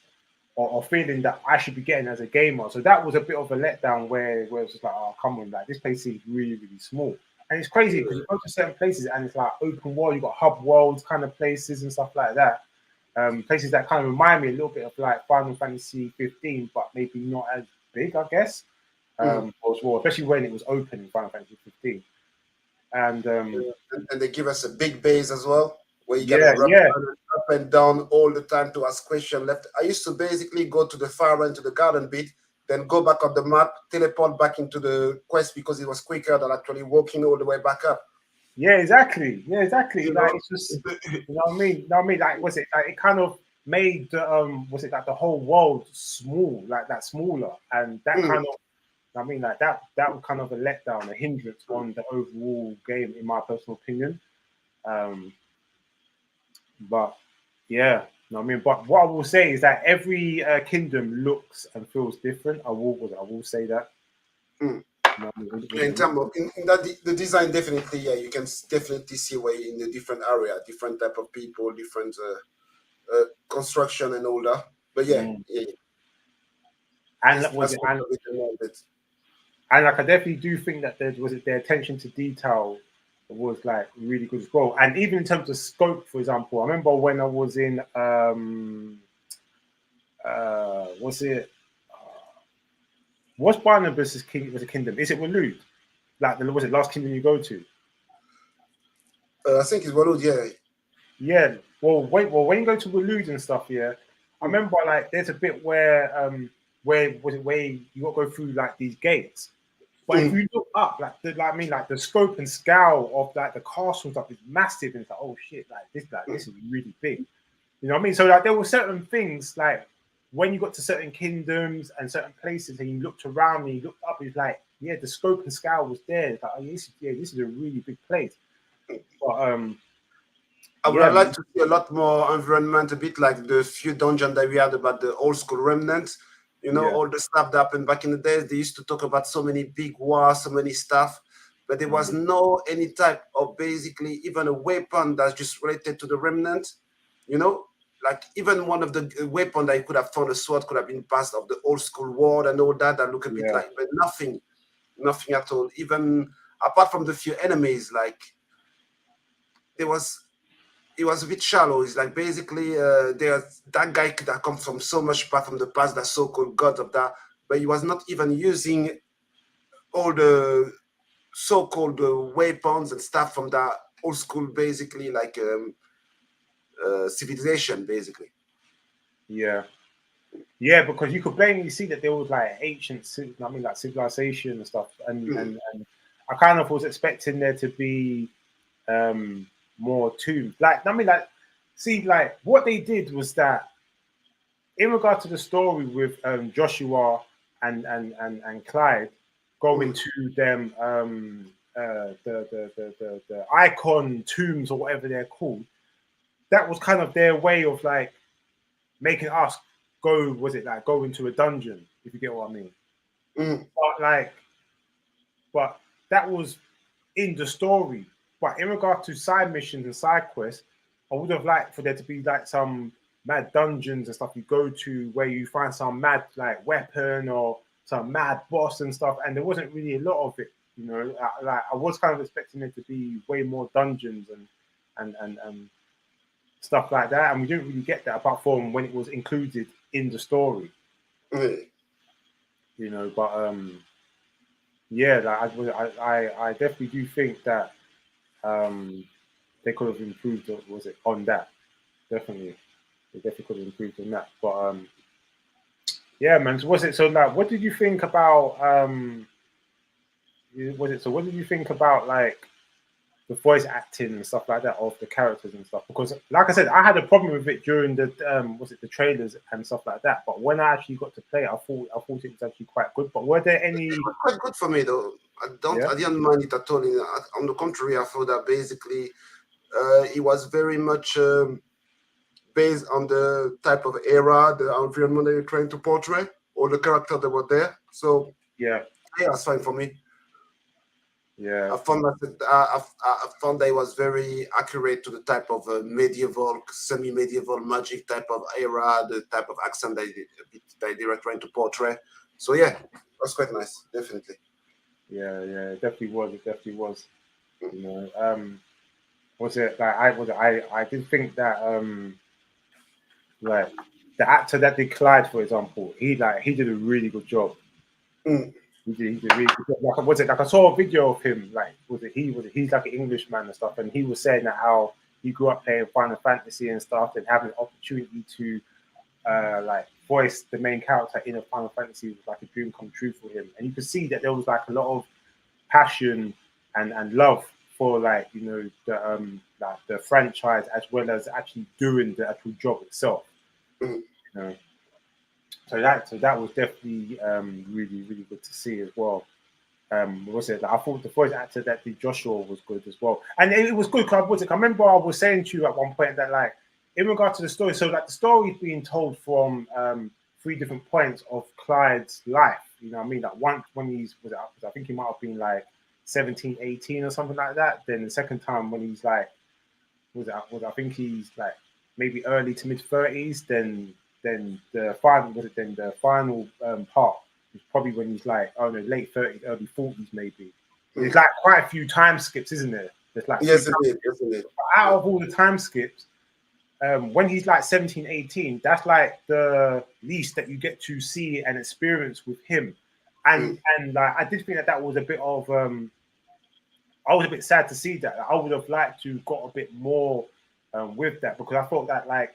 S1: or feeling that I should be getting as a gamer. So that was a bit of a letdown where it's just like, oh come on, like this place seems really small. And it's crazy because you go to certain places and it's like open world, you got hub worlds kind of places and stuff like that. Places that kind of remind me a little bit of like Final Fantasy 15, but maybe not as big, I guess.
S2: Mm.
S1: As well, especially when it was open in Final Fantasy 15. And
S2: And they give us a big base as well, where you gotta
S1: yeah,
S2: run
S1: yeah,
S2: up and down all the time to ask question left. I used to basically go to the far end to the garden bit, then go back on the map, teleport back into the quest because it was quicker than actually walking all the way back up.
S1: yeah, exactly. Yeah, exactly.
S2: You
S1: Like
S2: know?
S1: it's just you know what I mean? You know what I mean? Like was it like it kind of made the was it like the whole world small, like that smaller, and that
S2: Mm,
S1: kind of I mean like that was kind of a letdown, a hindrance
S2: mm.
S1: on the overall game, in my personal opinion. Um, but yeah, you know what I mean. But what I will say is that every kingdom looks and feels different. I will say that.
S2: Mm.
S1: You know what I mean?
S2: In terms of in that the design, definitely, yeah, you can definitely see where in the different area, different type of people, different construction and all that. But yeah,
S1: Mm.
S2: yeah,
S1: And
S2: this
S1: was it
S2: aspect of it and all that.
S1: and like I definitely do think that there was their attention to detail was like really good as well. And even in terms of scope, for example, I remember when I was in was it what's Barnabas's king was a kingdom? Is it Waloed? Like the was it last kingdom you go to?
S2: I think it's Walud, yeah.
S1: Yeah, when you go to Waloed and stuff, yeah, I remember like there's a bit where you got to go through like these gates. But if you look up, like the scope and scale of like the castle stuff is massive, and it's like, oh shit, this is really big. You know what I mean? So like there were certain things like when you got to certain kingdoms and certain places, and you looked around and you looked up, it's like, yeah, the scope and scale was there. It's like, oh, this is a really big place. But
S2: I would
S1: yeah,
S2: have liked to see a lot more environment, a bit like the few dungeons that we had about the old school remnants. You know,
S1: yeah,
S2: all the stuff that happened back in the days. They used to talk about so many big wars, so many stuff, but there was no any type of basically even a weapon that's just related to the remnant. You know, like even one of the weapon that you could have found, a sword, could have been passed of the old school war and all that. That look a bit
S1: yeah,
S2: like, but nothing at all. Even apart from the few enemies, like there was it was a bit shallow. It's like basically there's that guy that comes from so much part from the past, that so-called god of that, but he was not even using all the so-called weapons and stuff from that old school, basically like civilization, basically.
S1: yeah. Yeah, because you could plainly see that there was like like civilization and stuff, and I kind of was expecting there to be more tombs. Like, I mean, like, see, like what they did was that in regard to the story with Joshua and Clyde going to them the icon tombs or whatever they're called, that was kind of their way of like making us go into a dungeon, if you get what I mean. But like, but that was in the story. But in regard to side missions and side quests, I would have liked for there to be like some mad dungeons and stuff you go to where you find some mad like weapon or some mad boss and stuff, and there wasn't really a lot of it. You know, like I was kind of expecting there to be way more dungeons and stuff like that, and we didn't really get that apart from when it was included in the story. You know, but yeah, like I definitely do think that they could have improved. Was it on that? Definitely, they definitely could have improved on that. But yeah, man. So was it so? Like, what did you think about? Was it so? What did you think about like the voice acting and stuff like that of the characters and stuff? Because, like I said, I had a problem with it during the the trailers and stuff like that. But when I actually got to play it, I thought it was actually quite good. But were there any?
S2: It was quite good for me though.
S1: Yeah,
S2: I didn't mind it at all. On the contrary, I thought that basically it was very much based on the type of era, the environment that you're trying to portray, or the character that were there. So
S1: yeah,
S2: that's fine for me.
S1: yeah.
S2: I found that I found that it was very accurate to the type of medieval, semi-medieval magic type of era, the type of accent that they were trying to portray. So yeah, that's quite nice, definitely.
S1: Yeah, yeah, it definitely was. It definitely was. You know, was it like I did think that like the actor that did Clyde, for example, he did a really good job.
S2: Mm.
S1: He did a really good job. Like was it like I saw a video of him, like he's like an Englishman and stuff, and he was saying that how he grew up playing Final Fantasy and stuff and having an opportunity to like voice the main character in a Final Fantasy was like a dream come true for him. And you could see that there was like a lot of passion and love for like like the franchise as well as actually doing the actual job itself. You know, so that was definitely really good to see as well. What was it? Like, I thought the voice actor that did Joshua was good as well, and it was good because I remember I was saying to you at one point that like in regard to the story, so like the story is being told from three different points of Clyde's life. You know what I mean? Like once when I think he might have been like 17, 18 or something like that. Then the second time when he's like I think he's like maybe early to mid 30s. Then the final part is probably when he's like late 30s, early 40s maybe. There's like quite a few time skips, isn't there? There's like
S2: Yes, it.
S1: out of all the time skips, when he's like 17, 18, that's like the least that you get to see and experience with him. And like I did think that was a bit of I was a bit sad to see that. I would have liked to got a bit more with that, because I thought that like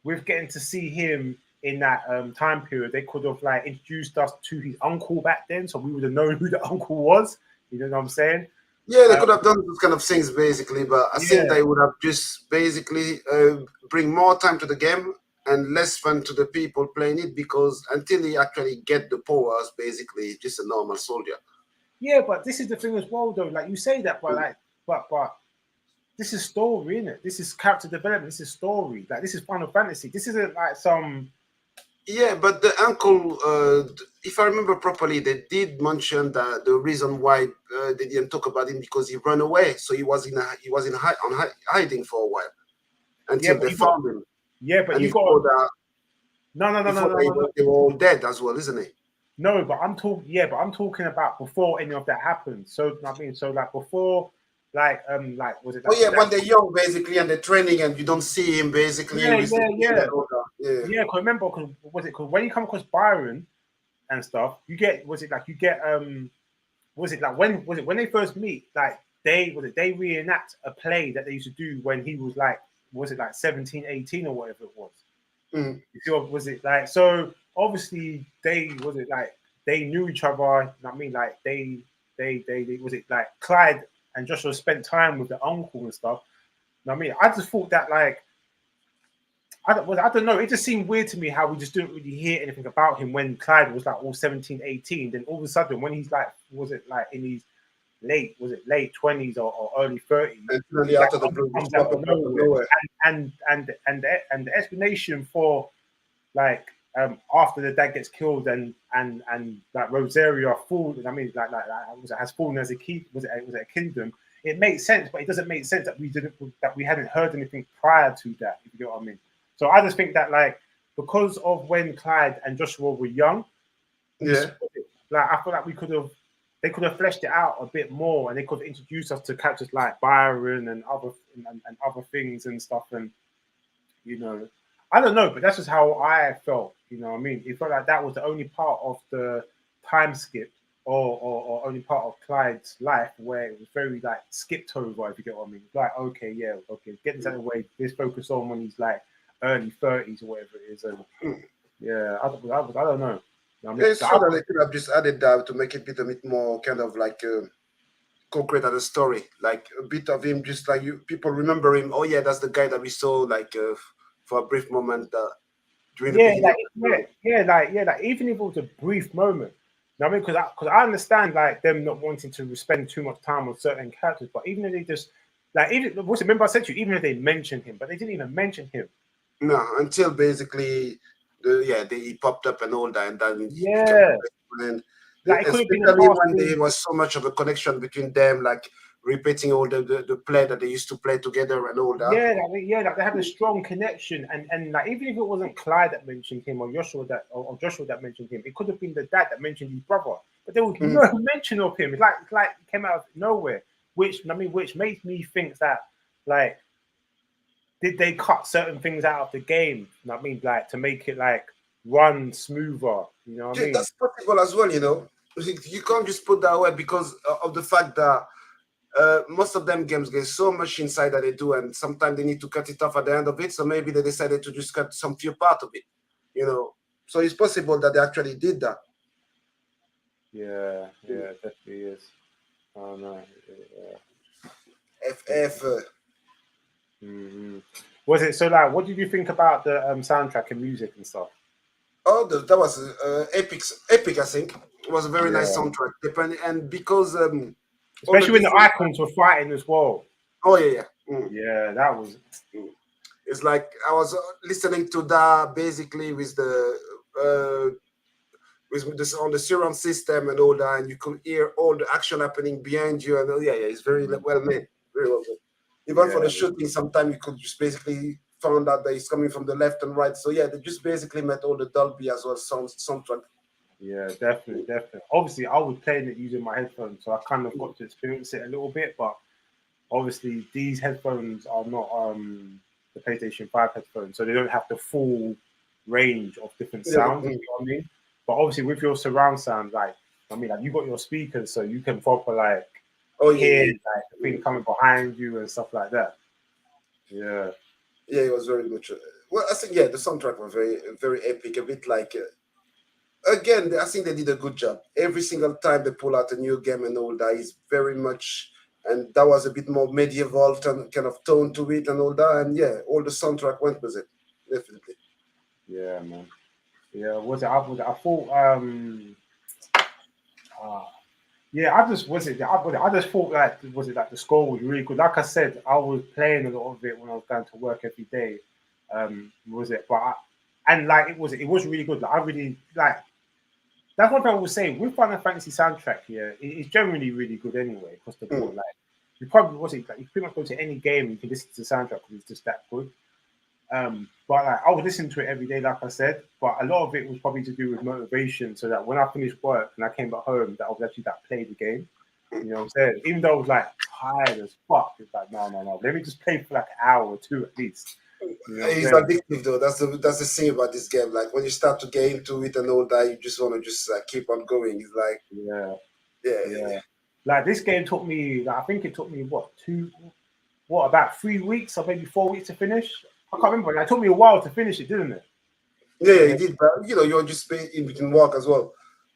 S1: with getting to see him in that time period, they could have like introduced us to his uncle back then, so we would have known who the uncle was. You know what I'm saying?
S2: Yeah, they could have done those kind of things basically, but I think
S1: Yeah.
S2: they would have just basically bring more time to the game and less fun to the people playing it, because until he actually get the powers, basically, he's just a normal soldier.
S1: Yeah, but this is the thing as well, though. Like you say that, but
S2: Mm.
S1: like, but this is story, isn't it? This is character development. This is story. Like this is Final Fantasy. This isn't like some.
S2: Yeah, but the uncle, if I remember properly, they did mention that the reason why they didn't talk about him because he ran away, so he was in hiding for a while
S1: Yeah,
S2: until
S1: but
S2: they
S1: you got.
S2: found him,
S1: Yeah, but
S2: and
S1: you got.
S2: he
S1: No,
S2: thought
S1: no, no, no.
S2: they were all dead as well, isn't he?
S1: No, but I'm talking. Yeah, but I'm talking about before any of that happened. So I mean, so like before, like was it
S2: Oh
S1: like?
S2: yeah, when they're young, basically, and they're training, and you don't see him basically
S1: Yeah,
S2: with the
S1: yeah,
S2: kid
S1: yeah,
S2: and all that. Yeah.
S1: yeah. Cause remember, cause was it? Cause when you come across Byron and stuff, you get. Was it like you get? Was it like when? Was it when they first meet? Like they reenact a play that they used to do when he was like. Was it like 17, 18 or whatever it was?
S2: Mm.
S1: You see, was it like so? Obviously, was it like they knew each other. I mean, like they was it like Clyde and Joshua spent time with the uncle and stuff. I mean, I just thought that like I don't know. It just seemed weird to me how we just didn't really hear anything about him when Clyde was like all 17, 18. Then all of a sudden, when he's like, was it like in his late 20s or early 30s?
S2: And suddenly
S1: He like
S2: out of the blue,
S1: comes
S2: just
S1: out
S2: pop
S1: of
S2: up out of
S1: nowhere.
S2: nowhere.
S1: And the explanation for like after the dad gets killed and like Rosaria falls. I mean, has fallen as a key. Was it a kingdom? It makes sense, but it doesn't make sense that we hadn't heard anything prior to that. If you get what I mean. So I just think that like because of when Clyde and Joshua were young,
S2: Yeah.
S1: like I feel like they could have fleshed it out a bit more, and they could have introduced us to characters like Byron and other things and stuff. And you know, I don't know, but that's just how I felt. You know what I mean? It felt like that was the only part of the time skip or only part of Clyde's life where it was very like skipped over, if you get what I mean. It's like, okay, yeah, okay, get this out of the way. Let's focus on when he's like early 30s or whatever it is. And yeah, I don't know. You know what I mean?
S2: It's true that they could have just added that to make it a bit more kind of like concrete as a story, like a bit of him, just like you people remember him. Oh yeah, that's the guy that we saw like for a brief moment during the
S1: Yeah,
S2: beginning
S1: like
S2: of the story.
S1: like even if it was a brief moment. You know what I mean? Because I understand like them not wanting to spend too much time on certain characters, but even if they just like even remember I said to you, even if they mentioned him, but they didn't even mention him.
S2: No, until basically he popped up and all that, and then he became
S1: Yeah,
S2: the best friend.
S1: like it could have been a
S2: Especially when
S1: passing.
S2: there was so much of a connection between them, like repeating all the play that they used to play together and all that.
S1: Like they have a strong connection, and like even if it wasn't Clyde that mentioned him or Joshua that mentioned him, it could have been the dad that mentioned his brother. But there was
S2: Mhm.
S1: no mention of him. It's like it came out of nowhere, which makes me think that like did they cut certain things out of the game? You know what I mean, like to make it like run smoother. You know what I
S2: Yeah,
S1: mean?
S2: that's possible as well, you know. You can't just put that away because of the fact that most of them games get so much inside that they do, and sometimes they need to cut it off at the end of it. So maybe they decided to just cut some few part of it, you know. So it's possible that they actually did that.
S1: Yeah, definitely is. Oh no.
S2: FF.
S1: Mm-hmm. Was it so? Like, what did you think about the soundtrack and music and stuff?
S2: Oh, that was epic. I think it was a very nice
S1: Yeah,
S2: soundtrack. Depending and because all the
S1: especially when the
S2: different.
S1: icons were fighting as well.
S2: Oh yeah, yeah.
S1: Yeah, that was.
S2: Mm. It's like I was listening to that basically with the with this on the surround system and all that, and you could hear all the action happening behind you. And it's very well made, very well made. Even for
S1: Yeah,
S2: the shooting, sometimes you could just basically found out that it's coming from the left and right. So yeah, they just basically made all the Dolby as well soundtrack.
S1: yeah, definitely. Obviously, I was playing it using my headphones, so I kind of got to experience it a little bit. But obviously, these headphones are not the PlayStation 5 headphones, so they don't have the full range of different
S2: Yeah.
S1: sounds. You know what I mean? But obviously, with your surround sound, like I mean, like you got your speakers, so you can proper like
S2: Oh
S1: hear
S2: yeah,
S1: like the thing coming behind you and stuff like that. Yeah.
S2: Yeah, it was very good. Well, I think yeah, the soundtrack was very epic. A bit like again, I think they did a good job. Every single time they pull out a new game and all that is very much, and that was a bit more medieval kind of tone to it and all that. And yeah, all the soundtrack went with it, definitely.
S1: Yeah, man. Yeah, I thought uh, yeah, I just thought like was it like the score was really good. Like I said, I was playing a lot of it when I was going to work every day. Was it? And like it was really good. Like I really like that's one thing I would say with Final Fantasy soundtrack. Yeah, it's generally really good anyway across the
S2: Mm.
S1: board. Like you probably was it like you pretty much go to any game you can listen to the soundtrack because it's just that good. But like, I would listen to it every day, like I said. But a lot of it was probably to do with motivation, so that when I finished work and I came back home, that I was actually that play the game. You know what I'm saying? Even though I was like tired as fuck, it's like no. Let me just play for like an hour or two at least. You know what I'm
S2: It's
S1: saying?
S2: addictive though. That's the thing about this game. Like when you start to get into it and all that, you just want to just keep on going. It's like
S1: Yeah,
S2: yeah,
S1: yeah. Like this game took me, like, I think it took me about 3 weeks or maybe 4 weeks to finish. I can't remember. Like, it took me a while to finish it, didn't it?
S2: yeah,
S1: Yeah,
S2: you did. But you know, you're just in between work as well.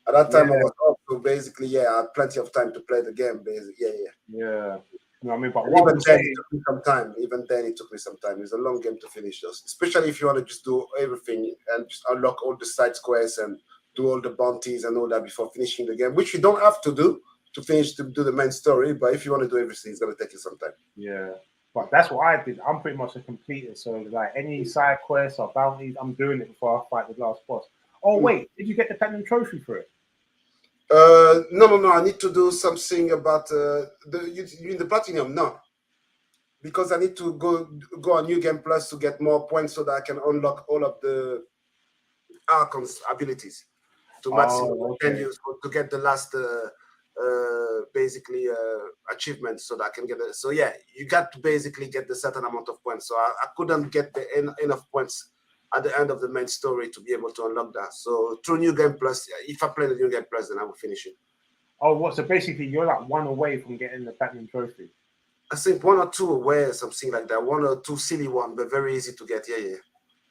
S2: At that
S1: yeah,
S2: time, I was off, so basically, yeah, I had plenty of time to play the game. Basically, yeah.
S1: yeah. You know what I mean? But
S2: And
S1: what I
S2: even
S1: would
S2: then, it
S1: say,
S2: took me some time. Even then, it took me some time. It's a long game to finish, those, especially if you want to just do everything and just unlock all the side quests and do all the bounties and all that before finishing the game, which you don't have to do to finish to do the main story. But if you want to do everything, it's gonna take you some time.
S1: yeah. But that's what I did. I'm pretty much a completer. So like any side quests or bounties, I'm doing it before I fight the last boss. Oh
S2: Mm.
S1: wait, did you get the platinum trophy for it?
S2: No. I need to do something about you in the platinum. No, because I need to go on New Game Plus to get more points so that I can unlock all of the Archon's abilities to maximum
S1: Oh,
S2: 10
S1: okay.
S2: years to get the last basically achievement so that I can get it. So yeah, you got to basically get the certain amount of points. So I couldn't get the enough points at the end of the main story to be able to unlock that. So through New Game Plus, if I play the New Game Plus, then I will finish it.
S1: Oh, what? So basically, you're like one away from getting the platinum trophy.
S2: I think one or two away, something like that. One or two silly one, but very easy to get. Yeah.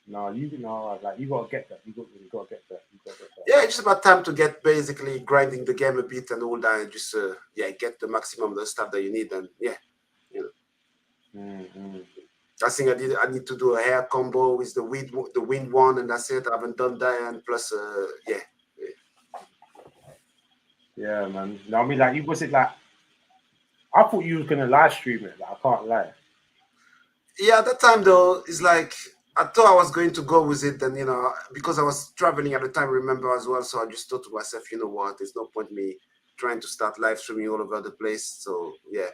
S1: No, you know, like you gotta get that. You gotta get that. You gotta get that.
S2: Yeah, it's just about time to get basically grinding the game a bit and all that, and just yeah, get the maximum of the stuff that you need, and yeah, you know.
S1: Mm-hmm.
S2: I think I need to do a hair combo with the wind one, and that's it. I haven't done that, and plus yeah.
S1: Yeah, man. No, I mean, like, you was it like? I thought you was gonna live stream it. Like, I can't lie.
S2: Yeah, at that time though, it's like I thought I was going to go with it, and you know, because I was traveling at the time, remember as well. So I just thought to myself, you know what, there's no point me trying to start live streaming all over the place. So yeah,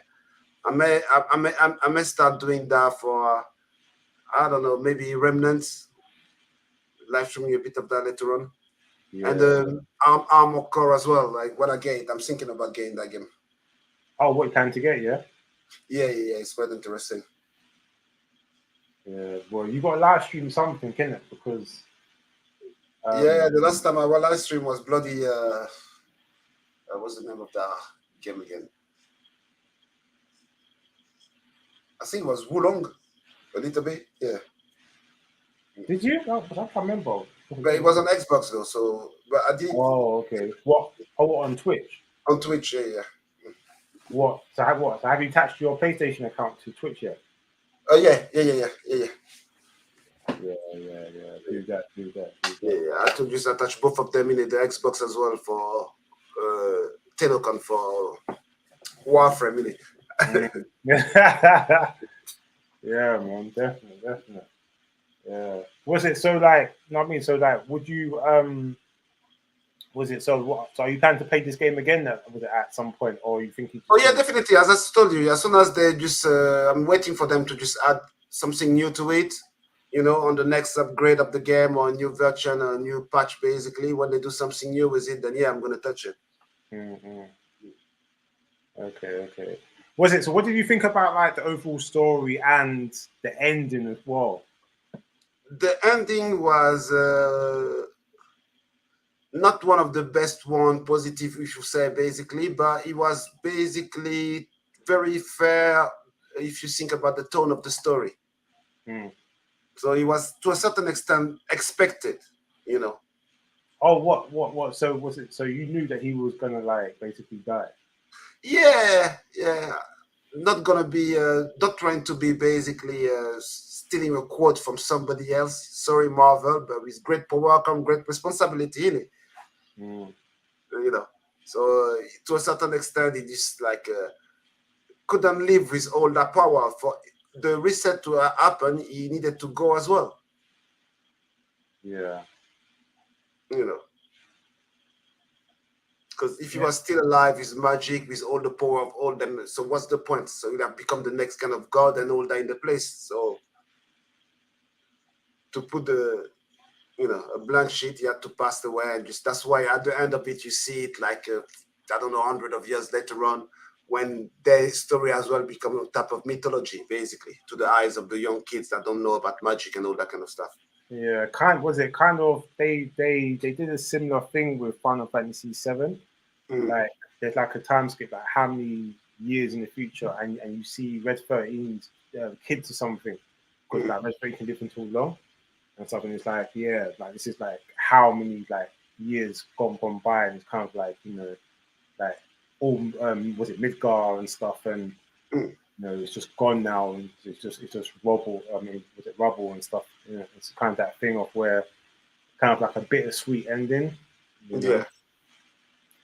S2: I may start doing that for I don't know, maybe remnants, live streaming a bit of that later on, and
S1: Yeah.
S2: Armor Core as well. Like when I get it, I'm thinking about getting that game.
S1: Oh, what you plan to get? Yeah.
S2: Yeah, it's quite interesting.
S1: Yeah. Well, you got to live stream something, can it? Because
S2: Yeah,
S1: um,
S2: the last time I was live stream was bloody. What's the name of that game again? I think it was Wulong, a little bit. Yeah,
S1: did you? Oh, I can't remember.
S2: but it was on Xbox though. So, but I did
S1: Oh, okay. What? Oh, what, on Twitch?
S2: on Twitch. Yeah.
S1: What? So have what? So have you attached your PlayStation account to Twitch yet?
S2: Oh yeah.
S1: Yeah. Do that. Do that. Do that.
S2: Yeah. I had to just attach both of them in the Xbox as well for Telecom for Warframe. Really.
S1: Mm. Yeah, man, definitely. Yeah. Was it so like? You know what I mean? So like, would you Was it so? What? So are you planning to play this game again? Was it at some point, or you think you
S2: Oh
S1: just
S2: yeah,
S1: gonna?
S2: definitely. As I told you, as soon as they just, I'm waiting for them to just add something new to it. You know, on the next upgrade of the game or a new version or a new patch, basically. When they do something new with it, then yeah, I'm gonna touch it.
S1: Mm-hmm. Okay. Was it so? What did you think about like the overall story and the ending as well?
S2: The ending was not one of the best one, positive, we should say, basically, but it was basically very fair if you think about the tone of the story.
S1: Mm.
S2: So he was to a certain extent expected, you know.
S1: Oh, what? So was it? So you knew that he was gonna like basically die?
S2: Yeah, yeah. Not gonna be not trying to be basically stealing a quote from somebody else. Sorry, Marvel, but with great power come great responsibility in it.
S1: Mm.
S2: You know. So to a certain extent, it is like couldn't live with all that power. For the reset to happen, he needed to go as well.
S1: Yeah.
S2: You know, because if he
S1: Yeah.
S2: was still alive with magic, with all the power of all them, so what's the point? So he'd have become the next kind of god and all that in the place. So to put the a blank sheet, he had to pass away, and just that's why at the end of it, you see it like I don't know, 100 of years later on, when their story as well become a type of mythology, basically, to the eyes of the young kids that don't know about magic and all that kind of stuff.
S1: Yeah, they did a similar thing with Final Fantasy VII.
S2: Mm.
S1: Like there's like a time skip, like how many years in the future, and you see Red 13's kids or something, because
S2: Mm.
S1: like Red 13 can live until long and stuff, and it's like yeah, like this is like how many like years gone by, and it's kind of like like all was it Midgar and stuff, and
S2: Mm.
S1: it's just gone now, and it's just rubble. I mean, was it rubble and stuff? It's kind of that thing of where kind of like a bittersweet ending, you
S2: Yeah.
S1: know,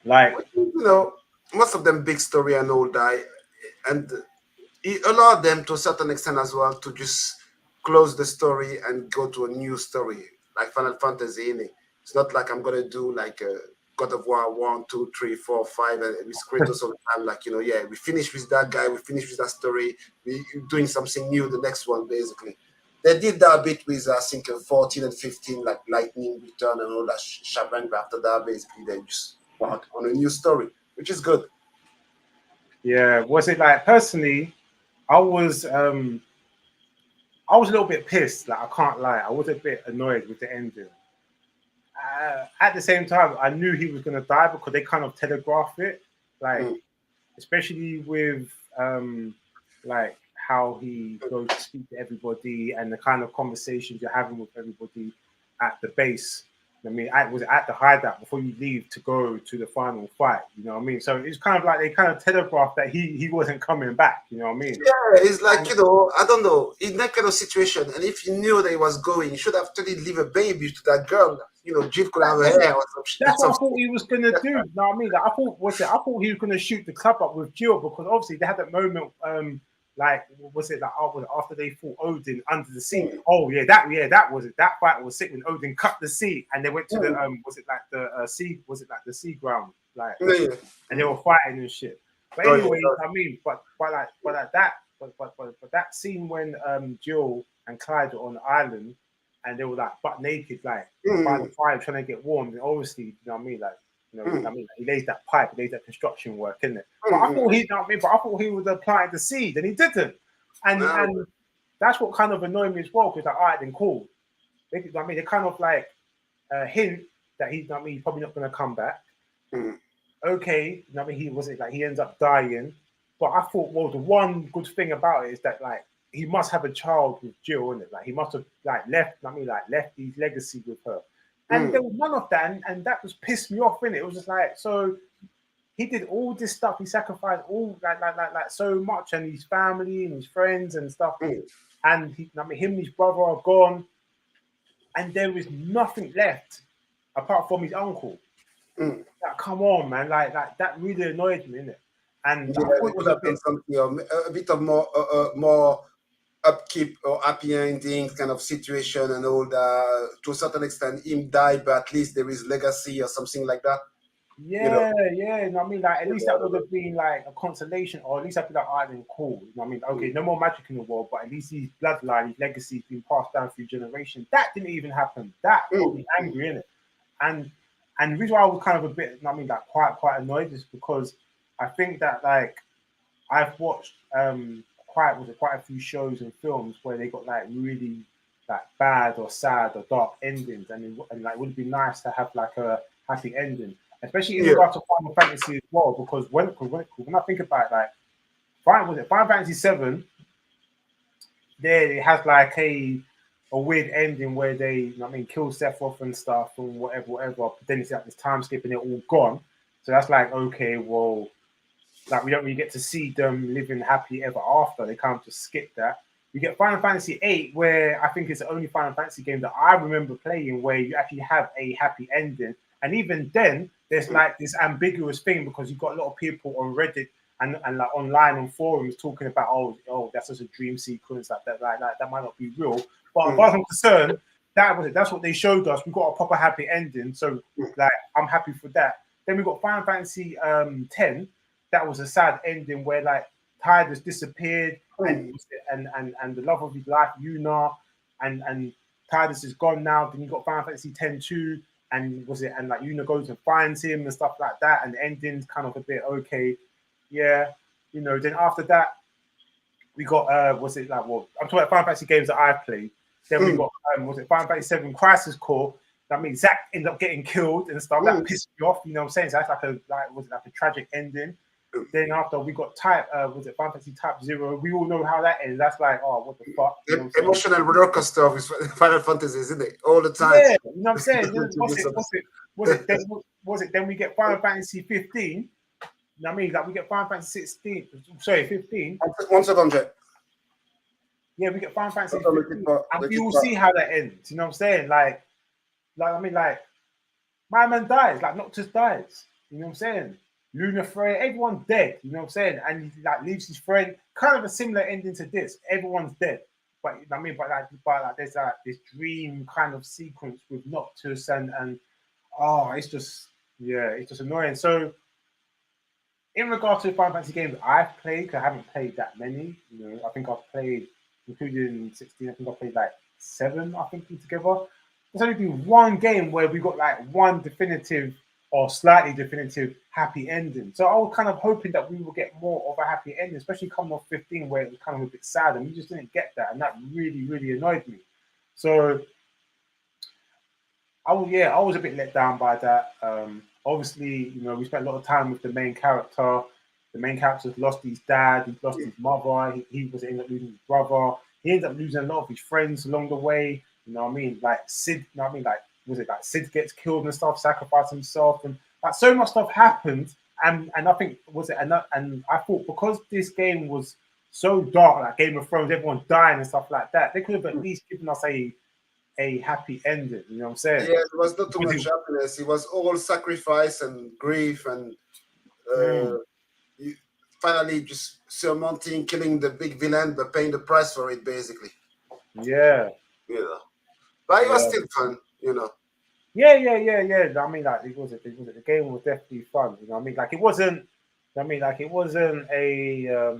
S1: like
S2: Most of them big story and all that, and it allowed them to a certain extent as well to just close the story and go to a new story like Final Fantasy. It's not like I'm gonna do like a God of War 1, 2, 3, 4, 5, and with Kratos all the time. Like yeah, we finished with that guy, we finished with that story, we doing something new. The next one, basically, they did that a bit with I think 14 and 15, like Lightning Return and all that shebang. But after that, basically, they just went on a new story, which is good.
S1: yeah. Was it like personally? I was um I was a little bit pissed. Like I can't lie, I was a bit annoyed with the ending. At the same time, I knew he was gonna die because they kind of telegraphed it, like
S2: Mm,
S1: especially with like how he goes to speak to everybody and the kind of conversations you're having with everybody at the base. I mean, was at the hideout before you leave to go to the final fight. You know what I mean? So it's kind of like they kind of telegraphed that he wasn't coming back. You know what I mean?
S2: yeah, it's like,
S1: And
S2: I don't know, in that kind of situation, and if you knew that he was going, you should have tried to leave a baby to that girl. Jill could have her hair or some shit.
S1: that's what I thought he was gonna do. You know what I mean? Like, I thought he was gonna shoot the club up with Jill because obviously they had that moment. Like was it like after they fought Odin under the sea?
S2: Mm,
S1: Oh yeah, that was it. That fight was sick when Odin cut the sea and they went to the
S2: mm,
S1: was it like the sea? Was it like the sea ground? Like
S2: yeah.
S1: and they were fighting and shit. But
S2: Oh, yeah.
S1: anyway, I mean, but that scene when Jill and Clyde were on the island and they were like butt naked, like by the
S2: Mm,
S1: fire trying to get warm. And obviously, you know what I mean? Like,
S2: mm,
S1: he lays that pipe, he lays that construction work, in it. But I
S2: mm,
S1: thought you know what I mean? But I thought he was applying the seed, and he didn't.
S2: no,
S1: And that's what kind of annoyed me as well, because like, all right, then cool. You know what I mean, they kind of like hint that he's, you know what I mean, he's probably not going to come back.
S2: mm,
S1: Okay, you know what I mean, he wasn't like he ends up dying. But I thought, well, the one good thing about it is that like he must have a child with Jill, in it. Like he must have like left, I mean, like left his legacy with her. And there
S2: mm,
S1: was none of that, and that just pissed me off, in it. It was just like so he did all this stuff, he sacrificed all like so much, and his family and his friends and stuff.
S2: mm,
S1: And I mean, him and his brother are gone, and there is nothing left apart from his uncle.
S2: mm.
S1: Like, come on, man! Like that really annoyed me, innit? And
S2: Yeah,
S1: I thought
S2: they
S1: it was
S2: could
S1: a
S2: have done
S1: bit,
S2: something, a bit of more upkeep or happy ending kind of situation and all that. To a certain extent, him die, but at least there is legacy or something like that. You know,
S1: yeah. You know what I mean? Like at
S2: you
S1: least
S2: know, I
S1: that
S2: don't
S1: would
S2: know.
S1: have been like a consolation, or at least I'd be like, alright, then cool. You know what I mean? Okay,
S2: Mm,
S1: no more magic in the world, but at least his bloodline, his legacy's been passed down through generations. That didn't even happen. That got
S2: mm,
S1: me angry, innit? And and the reason why I was kind of a bit, you know what I mean, like quite annoyed is because I think that like I've watched quite a few shows and films where they got like really like bad or sad or dark endings, and like it would be nice to have like a happy ending, especially in
S2: yeah.
S1: regard to Final Fantasy as well. Because when I think about it, like Final Fantasy VII, there it has like a a weird ending where they, you know what I mean, kill Seth off and stuff and whatever. But then it's like this time skip and they're all gone. So that's like, okay, well, like we don't really get to see them living happy ever after. They kind of just skip that. You get Final Fantasy VIII, where I think it's the only Final Fantasy game that I remember playing where you actually have a happy ending. And even then, there's like this ambiguous thing because you've got a lot of people on Reddit and like online on forums talking about, oh, that's just a dream sequence, that might not be real. But as far as I'm concerned, that was it. That's what they showed us. We got a proper happy ending, so like I'm happy for that. Then we got Final Fantasy 10. That was a sad ending where like Tidus disappeared and the love of his life, Yuna, and Tidus is gone now. Then you got Final Fantasy 10 2, and like Yuna goes and finds him and stuff like that, and the ending's kind of a bit okay, yeah, you know. Then after that, we got I'm talking about Final Fantasy games that I've played. Then we got Final Fantasy 7 Crisis Core. That means Zack ended up getting killed and stuff. That pissed me off, you know what I'm saying? So that's like a tragic ending. Then after we got Final Fantasy Type 0. We all know how that ends. That's like, oh, what the fuck? You know what
S2: emotional roller coaster of Final Fantasy, isn't it? All the time.
S1: Yeah, you know what I'm saying? Then we get Final Fantasy 15. You know what I mean? Like we get Final Fantasy 16. Sorry, 15.
S2: 1 second, Jack.
S1: Yeah, we get Final Fantasy 15. And we all see how that ends. You know what I'm saying? Like my man dies. Like Noctis dies. You know what I'm saying? Luna Freya, everyone's dead, you know what I'm saying? And he like leaves his friend, kind of a similar ending to this. Everyone's dead. But you know what I mean, but there's like this dream kind of sequence with Noctis and it's just annoying. So in regards to the Final Fantasy games I've played, because I haven't played that many, you know, I think I've played, including 16, I think I played like 7, I think, together. There's only been one game where we got like one definitive or slightly definitive happy ending. So I was kind of hoping that we will get more of a happy ending, especially coming off 15 where it was kind of a bit sad and we just didn't get that. And that really, really annoyed me. So I was a bit let down by that. Obviously, you know, we spent a lot of time with the main character. The main character's lost his dad, he's lost his mother, he was ended up losing his brother. He ended up losing a lot of his friends along the way. You know what I mean? Like Sid, you know what I mean? Like, like Sid gets killed and stuff, sacrifice himself, and like so much stuff happened. And I think and I thought because this game was so dark, like Game of Thrones, everyone dying and stuff like that, they could have at least given us a happy ending. You know what I'm saying?
S2: Yeah, it was not too much happiness. It was all sacrifice and grief and finally just surmounting, killing the big villain, but paying the price for it, basically.
S1: Yeah.
S2: You know, but it was still fun, you know.
S1: Yeah. I mean, like the game was definitely fun. You know, what I mean, like it wasn't. I mean, like it wasn't a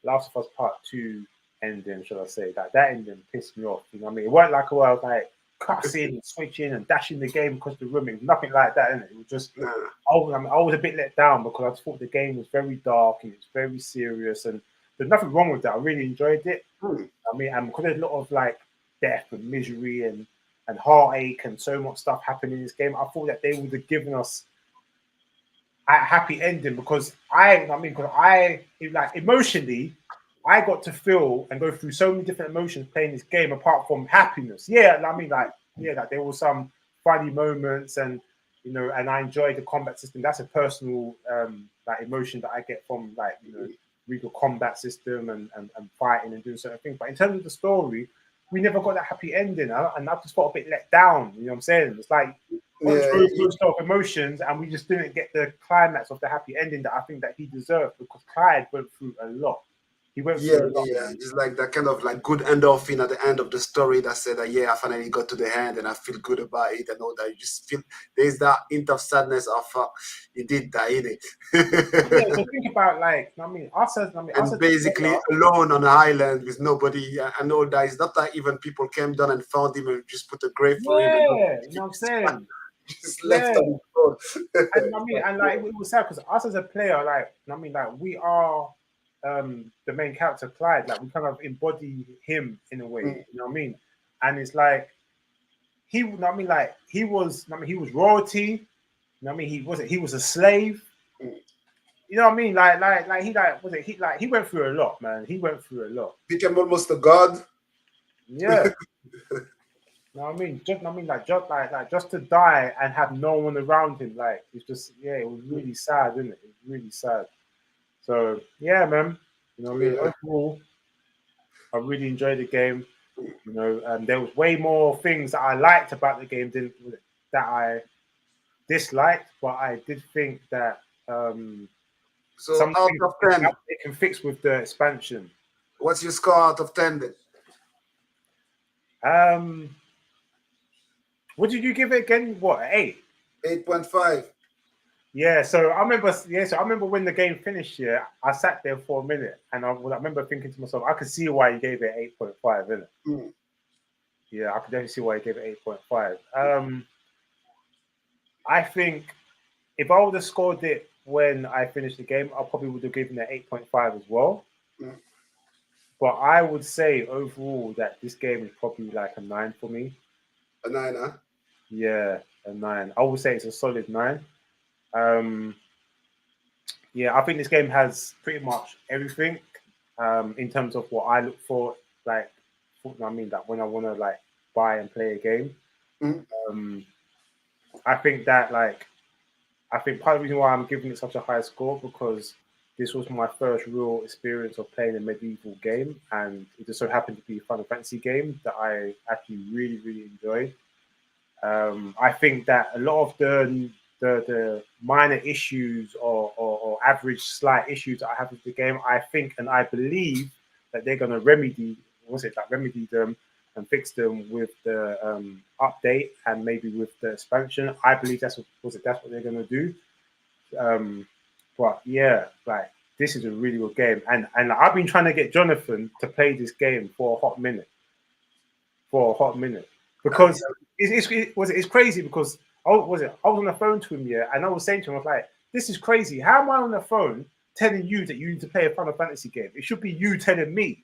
S1: Last of Us Part 2 ending, should I say? Like that ending pissed me off. You know, what I mean, it wasn't like I was like cussing and switching and dashing the game across the room. It was nothing like that, innit? It was just I was a bit let down because I just thought the game was very dark and it's very serious, and there's nothing wrong with that. I really enjoyed it. I mean, and because there's a lot of like death and misery and heartache and so much stuff happening in this game, I thought that they would have given us a happy ending because emotionally, I got to feel and go through so many different emotions playing this game apart from happiness. Yeah, I mean, like there were some funny moments and you know, and I enjoyed the combat system. That's a personal like emotion that I get from like you know, regal combat system and fighting and doing certain things. But in terms of the story, we never got that happy ending, and I just felt a bit let down. You know what I'm saying? It's like most of emotions, and we just didn't get the climax of the happy ending that I think that he deserved because Clyde went through a lot. He went through a lot.
S2: It's like that kind of like good endorphin at the end of the story that said that I finally got to the end and I feel good about it and all that. You just feel there's that hint of sadness of you did die in it.
S1: So think about like
S2: and basically alone on an island with nobody and all that. It's not that even people came down and found him and just put a grave for him.
S1: Yeah, you know what I'm saying?
S2: Just left on the road.
S1: And like it was sad because us as a player, like we are the main character Clyde, like we kind of embody him in a way, you know what I mean? And it's like he was royalty, you know what I mean? He was a slave. You know what I mean? He went through a lot, man. He went through a lot.
S2: Became almost a god.
S1: Yeah. You know what I mean? Just to die and have no one around him, like it's just it was really sad, isn't it? It was really sad. So yeah, man. You know what I mean?
S2: Yeah.
S1: Overall, I really enjoyed the game. You know, there was way more things that I liked about the game than that I disliked, but I did think that
S2: So
S1: some
S2: out
S1: things
S2: of 10,
S1: they can fix with the expansion.
S2: what's your score out of 10 then?
S1: Um, what did you give it again? What, 8?
S2: 8.5.
S1: Yeah, so I remember. Yeah, so I remember when the game finished. Yeah, I sat there for a minute, and I remember thinking to myself, I could see why you gave it 8.5, isn't it?
S2: Mm.
S1: Yeah, I could definitely see why you gave it 8.5. I think if I would have scored it when I finished the game, I probably would have given it 8.5 as well.
S2: Mm.
S1: But I would say overall that this game is probably like a 9 for me.
S2: A 9, huh?
S1: Yeah, a 9. I would say it's a solid 9. Um, yeah, I think this game has pretty much everything in terms of what I look for. Like, I mean, that when I want to like buy and play a game,
S2: Mm.
S1: um, I think that I think part of the reason why I'm giving it such a high score because this was my first real experience of playing a medieval game, and it just so happened to be a Final Fantasy game that I actually really, really enjoyed. I think that a lot of the minor issues or average slight issues that I have with the game, I think and I believe that they're going to remedy them and fix them with the update and maybe with the expansion. I believe that's what they're going to do. Um, but yeah, like this is a really good game, and I've been trying to get Jonathan to play this game for a hot minute because it's crazy because I was on the phone to him, yeah, and I was saying to him, I was like, this is crazy. How am I on the phone telling you that you need to play a Final Fantasy game? It should be you telling me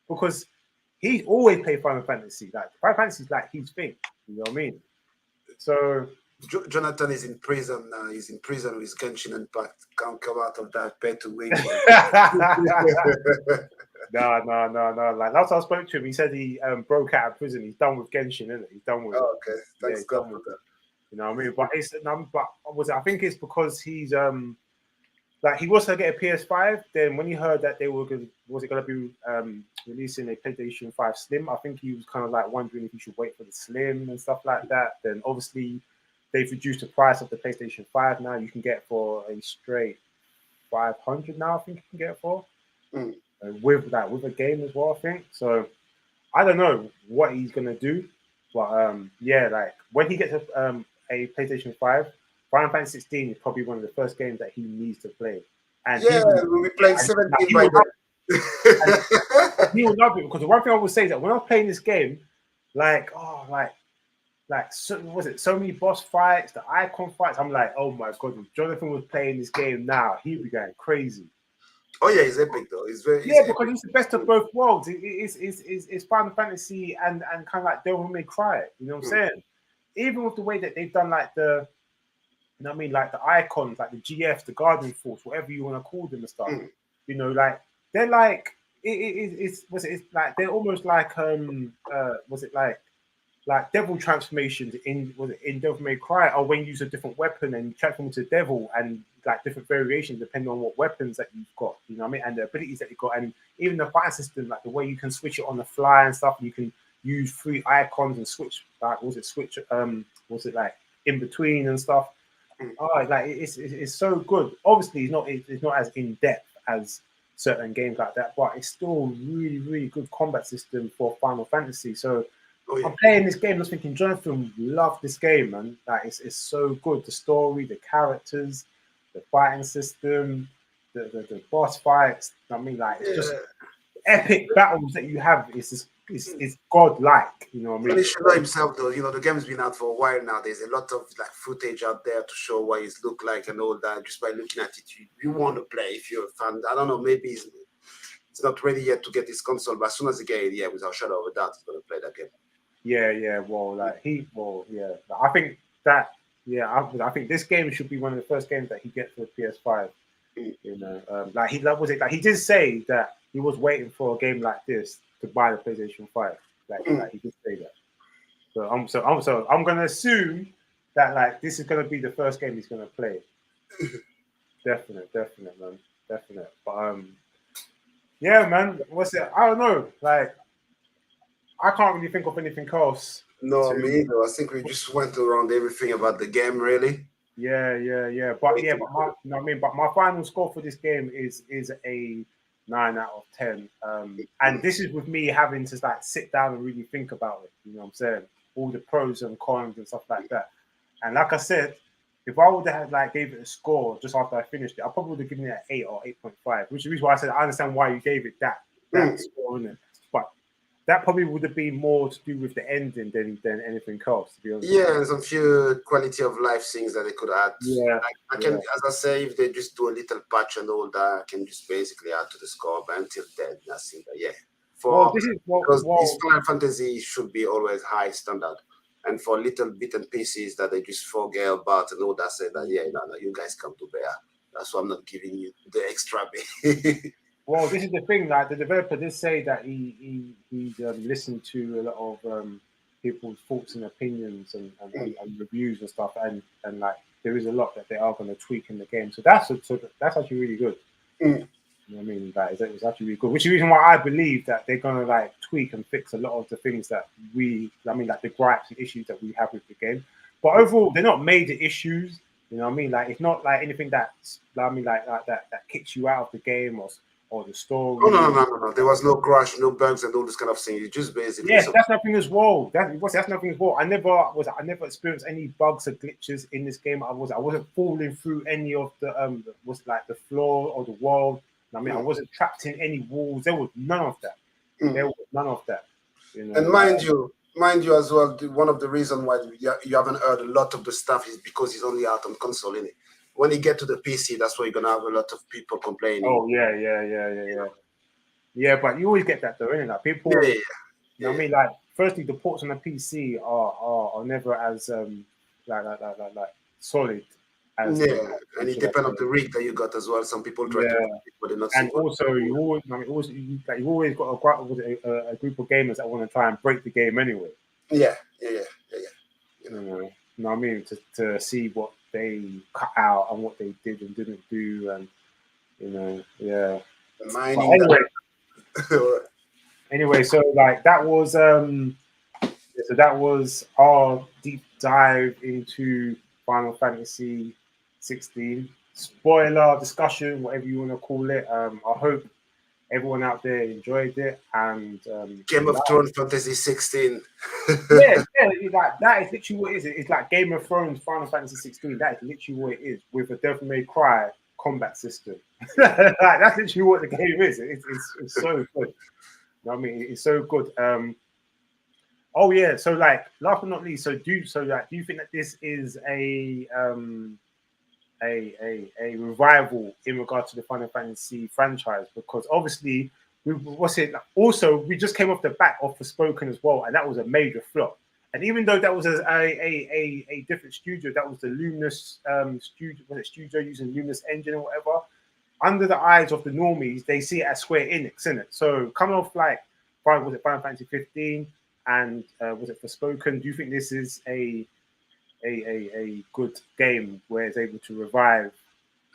S1: because he's always played Final Fantasy. Like Final Fantasy is like his thing. You know what I mean? So
S2: Jonathan is in prison now. He's in prison with Genshin Impact. Can't come out of that bed to wait.
S1: no. Like last time I spoke to him, he said he broke out of prison. He's done with Genshin, isn't it? He's done with it.
S2: Oh, okay.
S1: Yeah,
S2: Thanks
S1: he's
S2: God
S1: done
S2: for
S1: with it.
S2: that.
S1: You know what I mean? I think it's because he's like he was to get a PS5. Then when he heard that they were gonna be releasing a PlayStation 5 Slim, I think he was kind of like wondering if he should wait for the Slim and stuff like that. Then obviously they've reduced the price of the PlayStation 5 now. You can get for a straight 500 now. I think you can get it for
S2: Mm.
S1: with a game as well. I think so. I don't know what he's gonna do, but yeah, like when he gets a PlayStation 5, Final Fantasy 16 is probably one of the first games that he needs to play, and
S2: Yeah, we'll be playing 17 by
S1: and
S2: then.
S1: he will love it because the one thing I would say is that when I was playing this game, so was it so many boss fights, the icon fights? I'm like, oh my god, if Jonathan was playing this game now, he'd be going crazy.
S2: Oh yeah, he's epic though. He's
S1: Yeah,
S2: epic.
S1: because it's the best of both worlds. It's Final Fantasy and kind of like Devil May Cry. You know what I'm saying? Even with the way that they've done like you know what I mean, like the icons, like the GF, the Guardian Force, whatever you want to call them and stuff.
S2: Mm.
S1: You know, like they're like it's like they're almost like was it like devil transformations in Devil May Cry, or when you use a different weapon and you transform into devil and like different variations depending on what weapons that you've got, you know what I mean, and the abilities that you've got, and even the fire system, like the way you can switch it on the fly and stuff. You can use 3 icons and switch was it like in between and stuff. Oh, like it's so good. Obviously, it's not as in depth as certain games like that, but it's still really really good combat system for Final Fantasy. So
S2: Oh yeah.
S1: I'm playing this game, just thinking Jonathan love this game, man. Like it's so good. The story, the characters, the fighting system, the boss fights. I mean, like it's just epic battles that you have. It's godlike. You know what I mean?
S2: He should know himself though. You know, the game's been out for a while now. There's a lot of like footage out there to show what it look like and all that. Just by looking at it, you want to play if you're a fan. I don't know, maybe it's not ready yet to get this console, but as soon as he get it, yeah, without a shadow of a doubt, he's gonna play that game.
S1: Yeah. Well, yeah. I think that, yeah, I think this game should be one of the first games that he gets for PS5. You know, like he did say that he was waiting for a game like this to buy the PlayStation 5. Like he did say that. So I'm gonna assume that like this is gonna be the first game he's gonna play. Definite, man, definite. But yeah, man. What's it? I don't know. Like I can't really think of anything else.
S2: No, me either. I think we just went around everything about the game, really.
S1: Yeah. But my, you know what I mean. But my final score for this game is a 9 out of 10. And this is with me having to like sit down and really think about it. You know what I'm saying? All the pros and cons and stuff like that. And like I said, if I would have like gave it a score just after I finished it, I probably would have given it an 8 or 8.5, which is the reason why I said I understand why you gave it that score in it. But that probably would have been more to do with the ending than anything else, to be honest.
S2: Yeah, and some few quality of life things that they could add.
S1: Yeah,
S2: I can, as I say, if they just do a little patch and all that, I can just basically add to the score. But until then, nothing. But yeah, because this Final Fantasy should be always high standard, and for little bit and pieces that they just forget about and all that, say that no, you guys come to bear. That's why I'm not giving you the extra bit.
S1: Well, this is the thing. Like the developer did say that he listened to a lot of people's thoughts and opinions and reviews and stuff, and like there is a lot that they are going to tweak in the game. So that's actually really good. You know what I mean? That is actually really good. Which is the reason why I believe that they're going to like tweak and fix a lot of the things that like the gripes and issues that we have with the game. But overall, they're not major issues. You know what I mean? Like it's not like anything that's that kicks you out of the game or the story.
S2: Oh no. There was no crash, no bugs, and all this kind of thing. You just basically
S1: that's nothing as well. That's nothing as well. I never experienced any bugs or glitches in this game. I wasn't falling through any of the the floor or the world. I mean, I wasn't trapped in any walls. There was none of that. There was none of that. You know?
S2: And mind you as well, one of the reasons why you haven't heard a lot of the stuff is because it's only out on console, innit? When you get to the PC, that's where you're gonna have a lot of people complaining.
S1: Oh yeah. Yeah, but you always get that though, innit? Like people, you know what I mean? Like, firstly, the ports on the PC are never as like solid as
S2: and it depends on the rig that you got as well. Some people try to, but they're not.
S1: And also, you always got a group of gamers that want to try and break the game anyway.
S2: Yeah.
S1: You know what I mean? To see what they cut out and what they did and didn't do, and Anyway, so like that was our deep dive into Final Fantasy 16 spoiler discussion, whatever you want to call it. I hope everyone out there enjoyed it, and
S2: Game of Thrones Fantasy 16.
S1: like that is literally what it is. It's like Game of Thrones Final Fantasy 16. That is literally what it is, with a Devil May Cry combat system. Like, that's literally what the game is. It's so good. You know what I mean, it's so good. Oh yeah. So like, last but not least, do you think that this is a revival in regard to the Final Fantasy franchise? Because obviously, we just came off the back of Forspoken as well, and that was a major flop. And even though that was a different studio, that was the Luminous studio using Luminous engine or whatever. Under the eyes of the normies, they see it as Square Enix, innit? So coming off like, was it Final Fantasy 15 and was it Forspoken? Do you think this is a good game where it's able to revive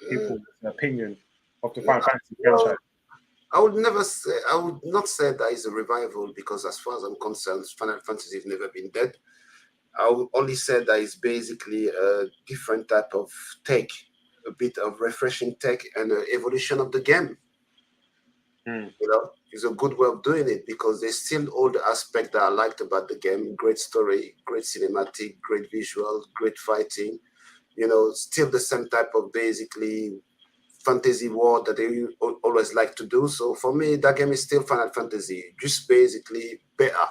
S1: people's opinion of the Final Fantasy franchise?
S2: I would not say that is a revival, because as far as I'm concerned, Final Fantasy has never been dead. I would only say that it's basically a different type of take, a bit of refreshing take and an evolution of the game. You know, it's a good way of doing it, because there's still all the aspects that I liked about the game. Great story, great cinematic, great visual, great fighting. You know, still the same type of basically fantasy world that they always like to do. So for me, that game is still Final Fantasy, just basically better,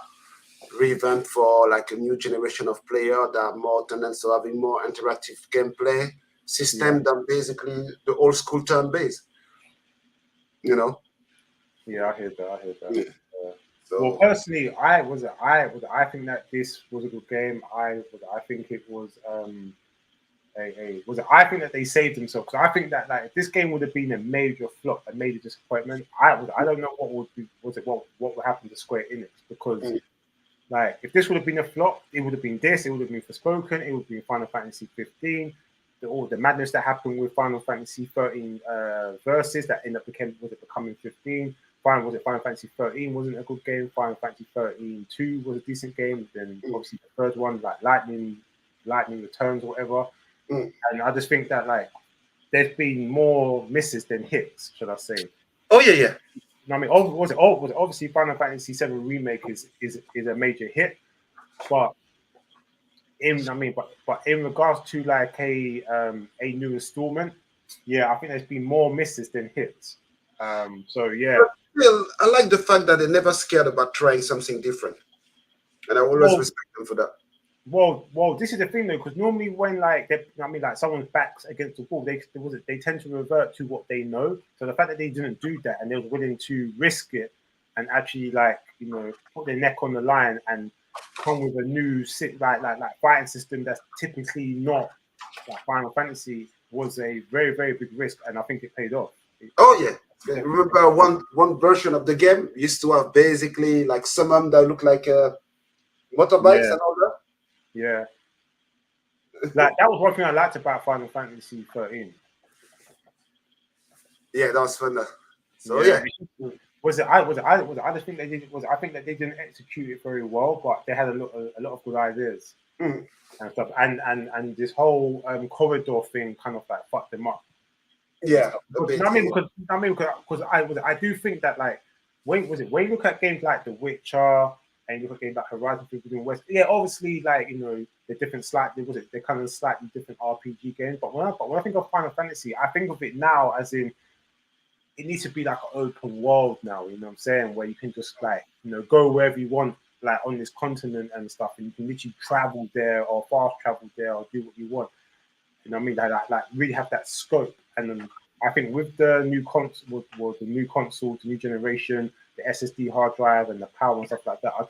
S2: revamped for like a new generation of player that are more tendency to having more interactive gameplay system than basically the old school turn-based. You know?
S1: Yeah, I hear that. Yeah. Well, personally, I think that this was a good game. I think it was I think that they saved themselves, because I think that like if this game would have been a major flop, a major disappointment, I don't know what would happen to Square Enix, because Like, if this would have been a flop, it would have been this. It would have been Forspoken. It would have been Final Fantasy 15. All the madness that happened with Final Fantasy 13 versus that ended up becoming 15. Was it Final Fantasy 13 wasn't a good game. Final Fantasy 13 2 was a decent game. Then obviously the third one, like Lightning Returns or whatever. And I just think that like there's been more misses than hits, should I say?
S2: Oh yeah.
S1: I mean, obviously Final Fantasy 7 remake is a major hit, but in regards to like a new installment, yeah, I think there's been more misses than hits. So yeah.
S2: But still, I like the fact that they're never scared about trying something different, and I always respect them for that.
S1: Well, this is the thing though, because normally when like someone's backs against the wall, they tend to revert to what they know. So the fact that they didn't do that and they were willing to risk it and actually put their neck on the line and come with a new fighting system that's typically not like Final Fantasy was a very, very big risk, and I think it paid off.
S2: Oh yeah. Remember one version of the game used to have basically like summon that look like motorbikes and all that.
S1: Yeah. Like that was one thing I liked about Final Fantasy 13.
S2: Yeah, that was fun. So yeah.
S1: I just think they did I think that they didn't execute it very well, but they had a lot of good ideas and stuff. And this whole corridor thing kind of like fucked them up.
S2: Yeah.
S1: Because I do think that like when you look at games like The Witcher and you look at games like Horizon Forbidden West, yeah, obviously like they're different they're kind of slightly different RPG games. But when I think of Final Fantasy, I think of it now as in it needs to be like an open world now, you know what I'm saying, where you can just like go wherever you want, like on this continent and stuff, and you can literally travel there or fast travel there or do what you want. You know what I mean? Like really have that scope. And then I think with the new console, the new generation, the SSD hard drive and the power and stuff like that, I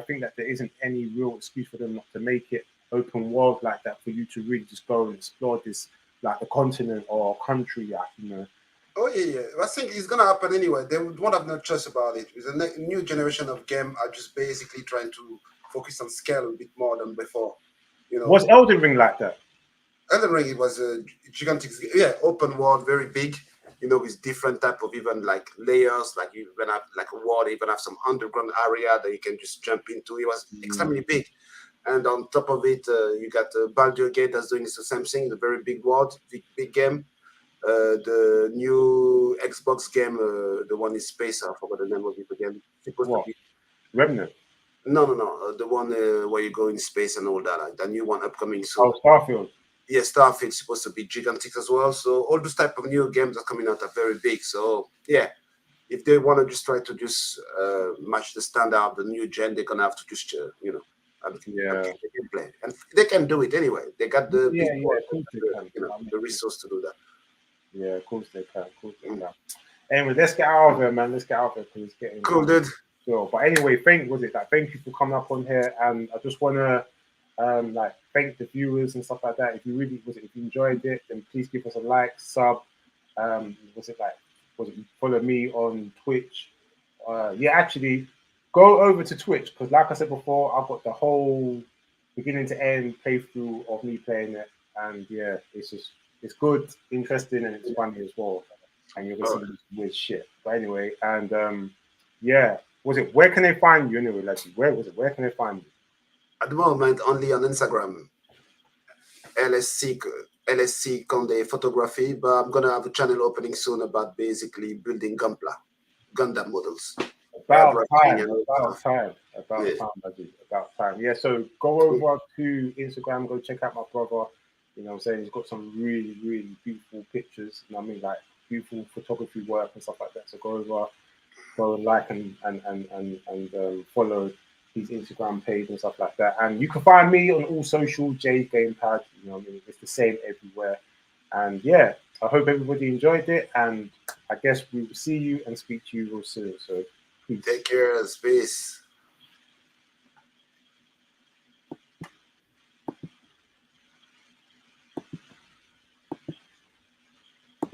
S1: think that there isn't any real excuse for them not to make it open world like that for you to really just go and explore this like a continent or a country,
S2: Oh yeah. I think it's gonna happen anyway. They won't have no choice about it. With the new generation of game are just basically trying to focus on scale a bit more than before.
S1: Was Elden Ring like that?
S2: Elden Ring, it was a gigantic, open world, very big, with different type of even like layers, like you even have like a world, even have some underground area that you can just jump into. It was extremely big. And on top of it, you got Baldur's Gate that's doing the same thing, the very big world, big game. The new Xbox game, the one in space, I forgot the name of it again.
S1: What? Remnant?
S2: No. The one where you go in space and all that. Like, the new one upcoming soon.
S1: Oh, Starfield.
S2: Yeah, Starfield's supposed to be gigantic as well. So all those type of new games are coming out are very big. So yeah, if they want to just try to just match the standard of the new gen, they're gonna have to just gameplay, and they can do it anyway. They got the the resource to do that.
S1: Yeah, of course they can. Anyway, let's get out of here, man. Let's get out of here because it's getting
S2: cool, dude.
S1: So, but anyway, thank you for coming up on here, and I just want to thank the viewers and stuff like that. If you enjoyed it, then please give us a like, sub. Follow me on Twitch? Actually, go over to Twitch because, like I said before, I've got the whole beginning to end playthrough of me playing it, and yeah, it's good, interesting, and it's funny as well. And you're gonna see this weird shit. But anyway, and where can they find you anyway, Ladji? Where can they find you?
S2: At the moment, only on Instagram, I.S.CONDE.PHOTOGRAPHY, but I'm gonna have a channel opening soon about basically building Gundam models.
S1: About time. Yeah, so go over to Instagram, go check out my brother. You know what I'm saying? He's got some really, really beautiful pictures. You know what I mean? Like beautiful photography work and stuff like that. So go and like and follow his Instagram page and stuff like that. And you can find me on all social, J Gamepad. You know what I mean? It's the same everywhere. And yeah, I hope everybody enjoyed it. And I guess we will see you and speak to you real soon. So peace.
S2: Take care. Peace.